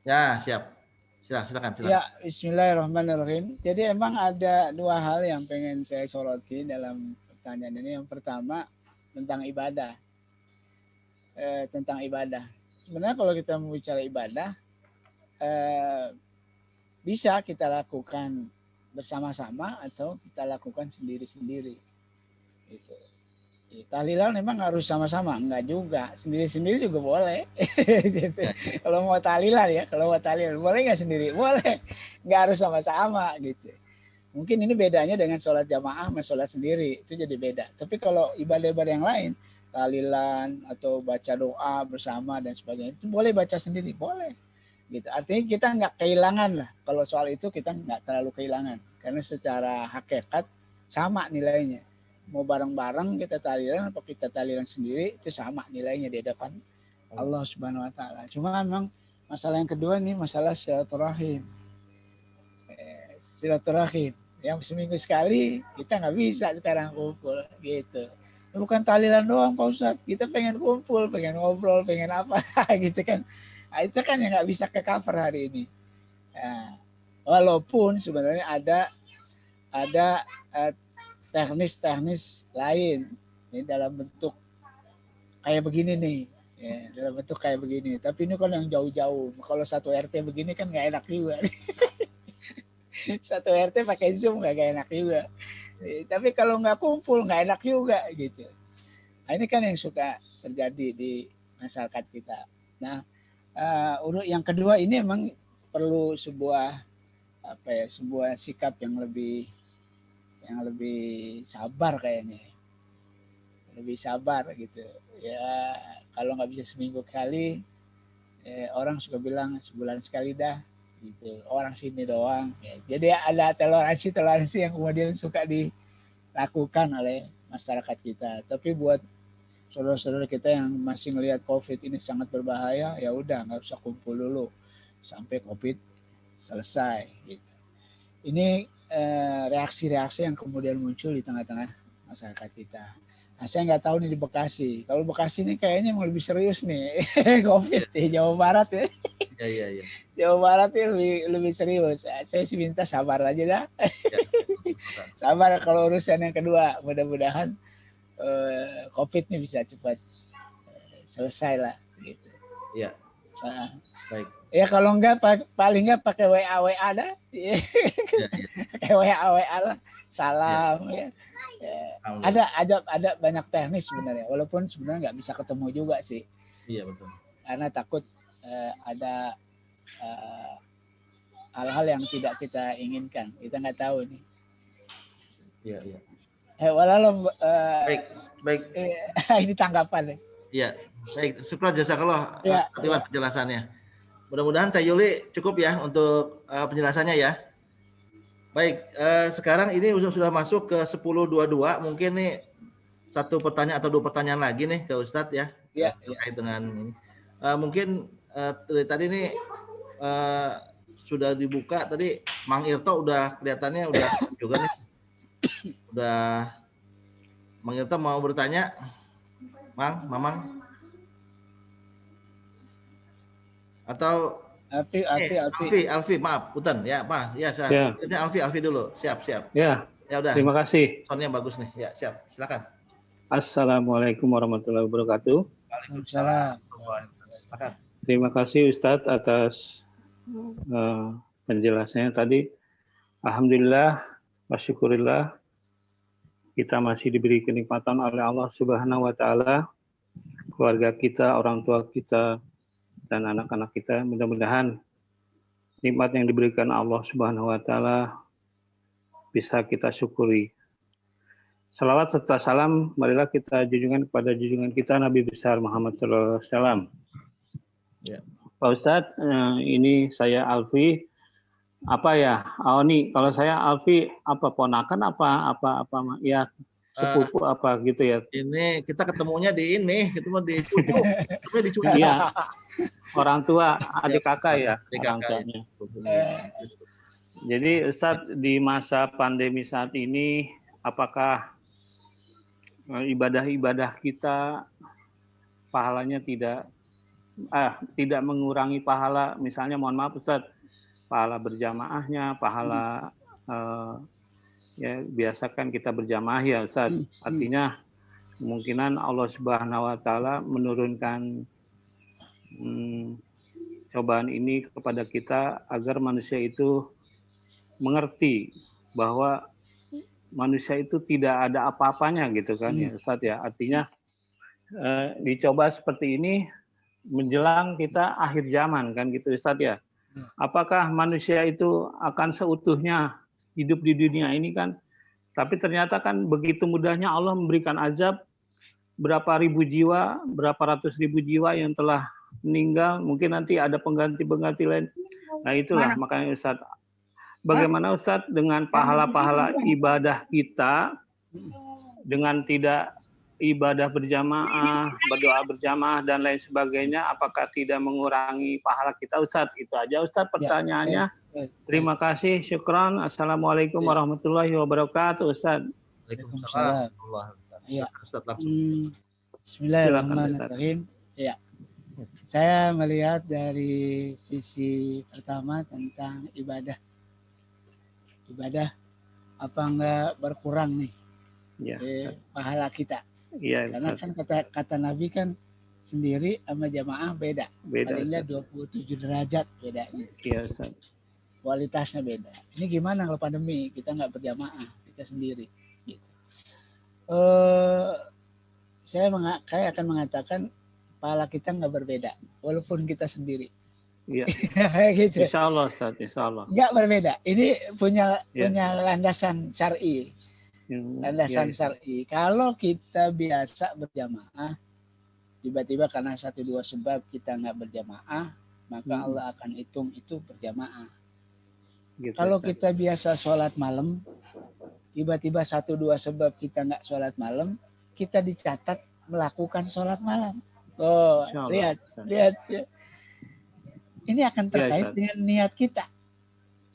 Ya, siap. Silakan. Ya, bismillahirrahmanirrahim. Jadi emang ada dua hal yang pengen saya soroti dalam pertanyaan ini. Yang pertama tentang ibadah. Sebenarnya kalau kita mau bicara ibadah, bisa kita lakukan bersama-sama atau kita lakukan sendiri-sendiri. Gitu. Tahlilan memang harus sama-sama, enggak juga. Sendiri-sendiri juga boleh. Gitu. Kalau mau tahlilan boleh nggak sendiri? Boleh. Nggak harus sama-sama gitu. Mungkin ini bedanya dengan sholat jamaah sama sholat sendiri. Itu jadi beda. Tapi kalau ibadah-ibadah yang lain, tahlilan atau baca doa bersama dan sebagainya, itu boleh baca sendiri, boleh. Gitu. Artinya kita nggak kehilangan lah. Kalau soal itu kita nggak terlalu kehilangan. Karena secara hakikat sama nilainya. Mau bareng-bareng kita tahlilan atau kita tahlilan sendiri itu sama nilainya di hadapan Allah Subhanahu wa taala. Cuma memang masalah yang kedua nih masalah silaturahim. Yang seminggu sekali kita nggak bisa sekarang kumpul gitu. Bukan tahlilan doang Pak Ustadz, kita pengen kumpul, pengen ngobrol, pengen apa gitu kan. Nah, itu kan yang nggak bisa ke cover hari ini. Nah, walaupun sebenarnya ada teknis lain ini dalam bentuk kayak begini nih, Tapi ini kan yang jauh-jauh. Kalau satu RT begini kan nggak enak juga. Satu RT pakai Zoom nggak enak juga. Tapi kalau nggak kumpul nggak enak juga gitu. Nah, ini kan yang suka terjadi di masyarakat kita. Nah, yang kedua ini memang perlu sebuah apa ya, sebuah sikap yang lebih sabar kayaknya, lebih sabar gitu ya. Kalau nggak bisa seminggu kali, orang suka bilang sebulan sekali dah gitu, orang sini doang ya. Jadi ada toleransi yang kemudian suka dilakukan oleh masyarakat kita. Tapi buat saudara-saudara kita yang masih ngelihat COVID ini sangat berbahaya, ya udah nggak usah kumpul dulu sampai COVID selesai gitu. Ini reaksi-reaksi yang kemudian muncul di tengah-tengah masyarakat kita. Nah, saya nggak tahu nih di Bekasi. Kalau Bekasi ini kayaknya mau lebih serius nih COVID di Jawa Barat ya. Iya. Jawa Barat ini lebih serius. Saya sih minta sabar aja dah. Sabar kalau urusan yang kedua. Mudah-mudahan COVID ini bisa cepat selesai lah. Gitu. Iya. Baik. Ya kalau enggak paling enggak pakai WA dah. Pakai WA lah. Salam ya. Ada banyak teknis sebenarnya. Walaupun sebenarnya nggak bisa ketemu juga sih. Iya betul. Karena takut ada hal-hal yang tidak kita inginkan. Kita nggak tahu nih. Iya. Walau baik. Ini tanggapan nih. Iya. Baik, syukur jazakallah atas penjelasannya. Mudah-mudahan Teh Yuli cukup ya untuk penjelasannya ya. Baik, sekarang ini sudah masuk ke 10.22. Mungkin nih satu pertanyaan atau dua pertanyaan lagi nih ke Ustadz ya. Iya. Terkait dengan ini. Mungkin dari tadi nih sudah dibuka tadi Mang Irto udah kelihatannya udah juga nih. Udah Mang Irto mau bertanya. Mamang. Atau Alfi, maaf, Punten ya, Pak. Ya, silakan. Ya. Alfi dulu. Siap. Ya. Ya udah. Terima kasih. Soundnya bagus nih. Ya, siap. Silakan. Assalamualaikum warahmatullahi wabarakatuh. Waalaikumsalam. Terima kasih Ustadz atas penjelasannya tadi. Alhamdulillah, wasyukurillah, kita masih diberi kenikmatan oleh Allah Subhanahu wa taala, keluarga kita, orang tua kita, dan anak-anak kita. Mudah-mudahan nikmat yang diberikan Allah Subhanahu wa taala bisa kita syukuri. Salawat serta salam marilah kita junjungan kepada junjungan kita Nabi besar Muhammad sallallahu alaihi wasallam. Ya. Pak Ustadz, ini saya Alfi. Apa ya? Oh nih, kalau saya Alfi apa ponakan apa ya sepupu apa gitu ya. Ini kita ketemunya di ini, ketemu di Cucu. Di Cucu. Iya. Orang tua, adik kakak ya, orang tuanya. Jadi Ustadz, di masa pandemi saat ini, apakah ibadah-ibadah kita pahalanya tidak mengurangi pahala? Misalnya, mohon maaf Ustadz, pahala berjamaahnya, pahala ya biasakan kita berjamaah ya Ustadz. Artinya kemungkinan Allah Subhanahu wa taala menurunkan cobaan ini kepada kita agar manusia itu mengerti bahwa manusia itu tidak ada apa-apanya gitu kan ya Ustadz ya. Artinya dicoba seperti ini menjelang kita akhir zaman kan gitu Ustadz ya. Apakah manusia itu akan seutuhnya hidup di dunia ini kan? Tapi ternyata kan begitu mudahnya Allah memberikan azab, berapa ribu jiwa, berapa ratus ribu jiwa yang telah meninggal, mungkin nanti ada pengganti lain. Nah itulah makanya Ustadz, bagaimana Ustadz dengan pahala-pahala ibadah kita, dengan tidak ibadah berjamaah, berdoa berjamaah dan lain sebagainya, apakah tidak mengurangi pahala kita Ustadz? Itu aja Ustadz pertanyaannya. Terima kasih, syukran. Assalamualaikum warahmatullahi wabarakatuh Ustadz. Waalaikumsalam. Ya. Bismillahirrahmanirrahim. Ya. Saya melihat dari sisi pertama tentang ibadah. Ibadah apa enggak berkurang nih pahala kita. Ya, karena kan kata Nabi kan sendiri sama jamaah beda. Palingnya 27 derajat bedanya. Iya, Ustaz. Kualitasnya beda. Ini gimana kalau pandemi kita nggak berjamaah, kita sendiri. Gitu. Saya akan mengatakan pahala kita nggak berbeda, walaupun kita sendiri. Iya. gitu. Insya Allah, Ustaz. Insya Allah. Enggak berbeda. Ini punya Ya. landasan syar'i. Landasan syar'i. Kalau kita biasa berjamaah, tiba-tiba karena 1-2 sebab kita nggak berjamaah, maka Allah akan hitung itu berjamaah. Gitu, Kalau Ustaz. kita biasa sholat malam, tiba-tiba 1-2 sebab kita nggak sholat malam, kita dicatat melakukan sholat malam. Oh, Insya Allah, lihat, Ustaz. lihat. Ya. Ini akan Ya, terkait Ustaz. dengan niat kita.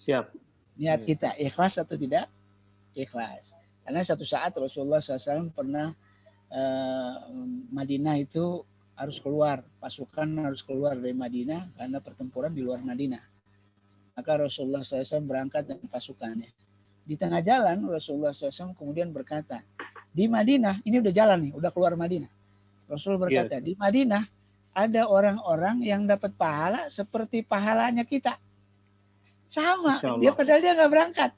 Siap. Niat Ya. kita, ikhlas atau tidak? Ikhlas. Karena satu saat Rasulullah SAW pernah Madinah itu harus keluar, pasukan harus keluar dari Madinah karena pertempuran di luar Madinah. Maka Rasulullah SAW berangkat dengan pasukannya. Di tengah jalan Rasulullah SAW kemudian berkata, di Madinah, ini udah jalan nih, udah keluar Madinah. Rasul berkata, di Madinah ada orang-orang yang dapat pahala seperti pahalanya kita. Sama, dia padahal dia nggak berangkat.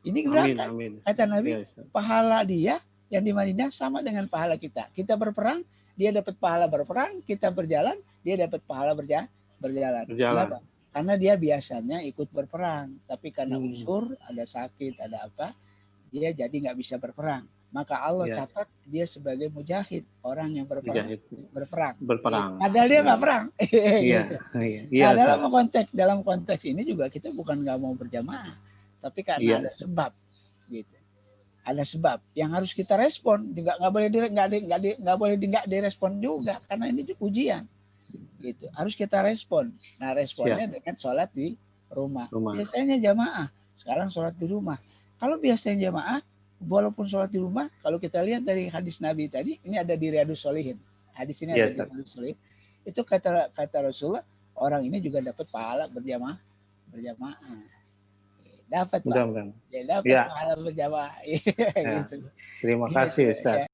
Ini berangkat. Amin. Kata Nabi, Ya, pahala dia yang di Madinah sama dengan pahala kita. Kita berperang, dia dapat pahala berperang. Kita berjalan, dia dapat pahala berjalan. Kenapa? Karena dia biasanya ikut berperang. Tapi karena unsur, ada sakit, ada apa, dia jadi nggak bisa berperang. Maka Allah catat dia sebagai mujahid, orang yang berperang. Padahal dia nggak perang. Iya. Nah, dalam konteks ini juga kita bukan nggak mau berjamaah, tapi karena ada sebab, gitu. Ada sebab yang harus kita respon. Nggak boleh direspon juga, karena ini ujian. Gitu. Harus kita respon. Nah, responnya dengan sholat di rumah. Biasanya jamaah. Sekarang sholat di rumah. Kalau biasanya jamaah, walaupun sholat di rumah, kalau kita lihat dari hadis Nabi tadi, ini ada di Riyadhus Shalihin. Hadis ini ada di Riyadhus Shalihin. Itu kata Rasulullah, orang ini juga dapat pahala berjamaah. Dapat, Pak. Mudah-mudahan. Dapat pahala berjamaah. Gitu. Terima kasih, Ustaz.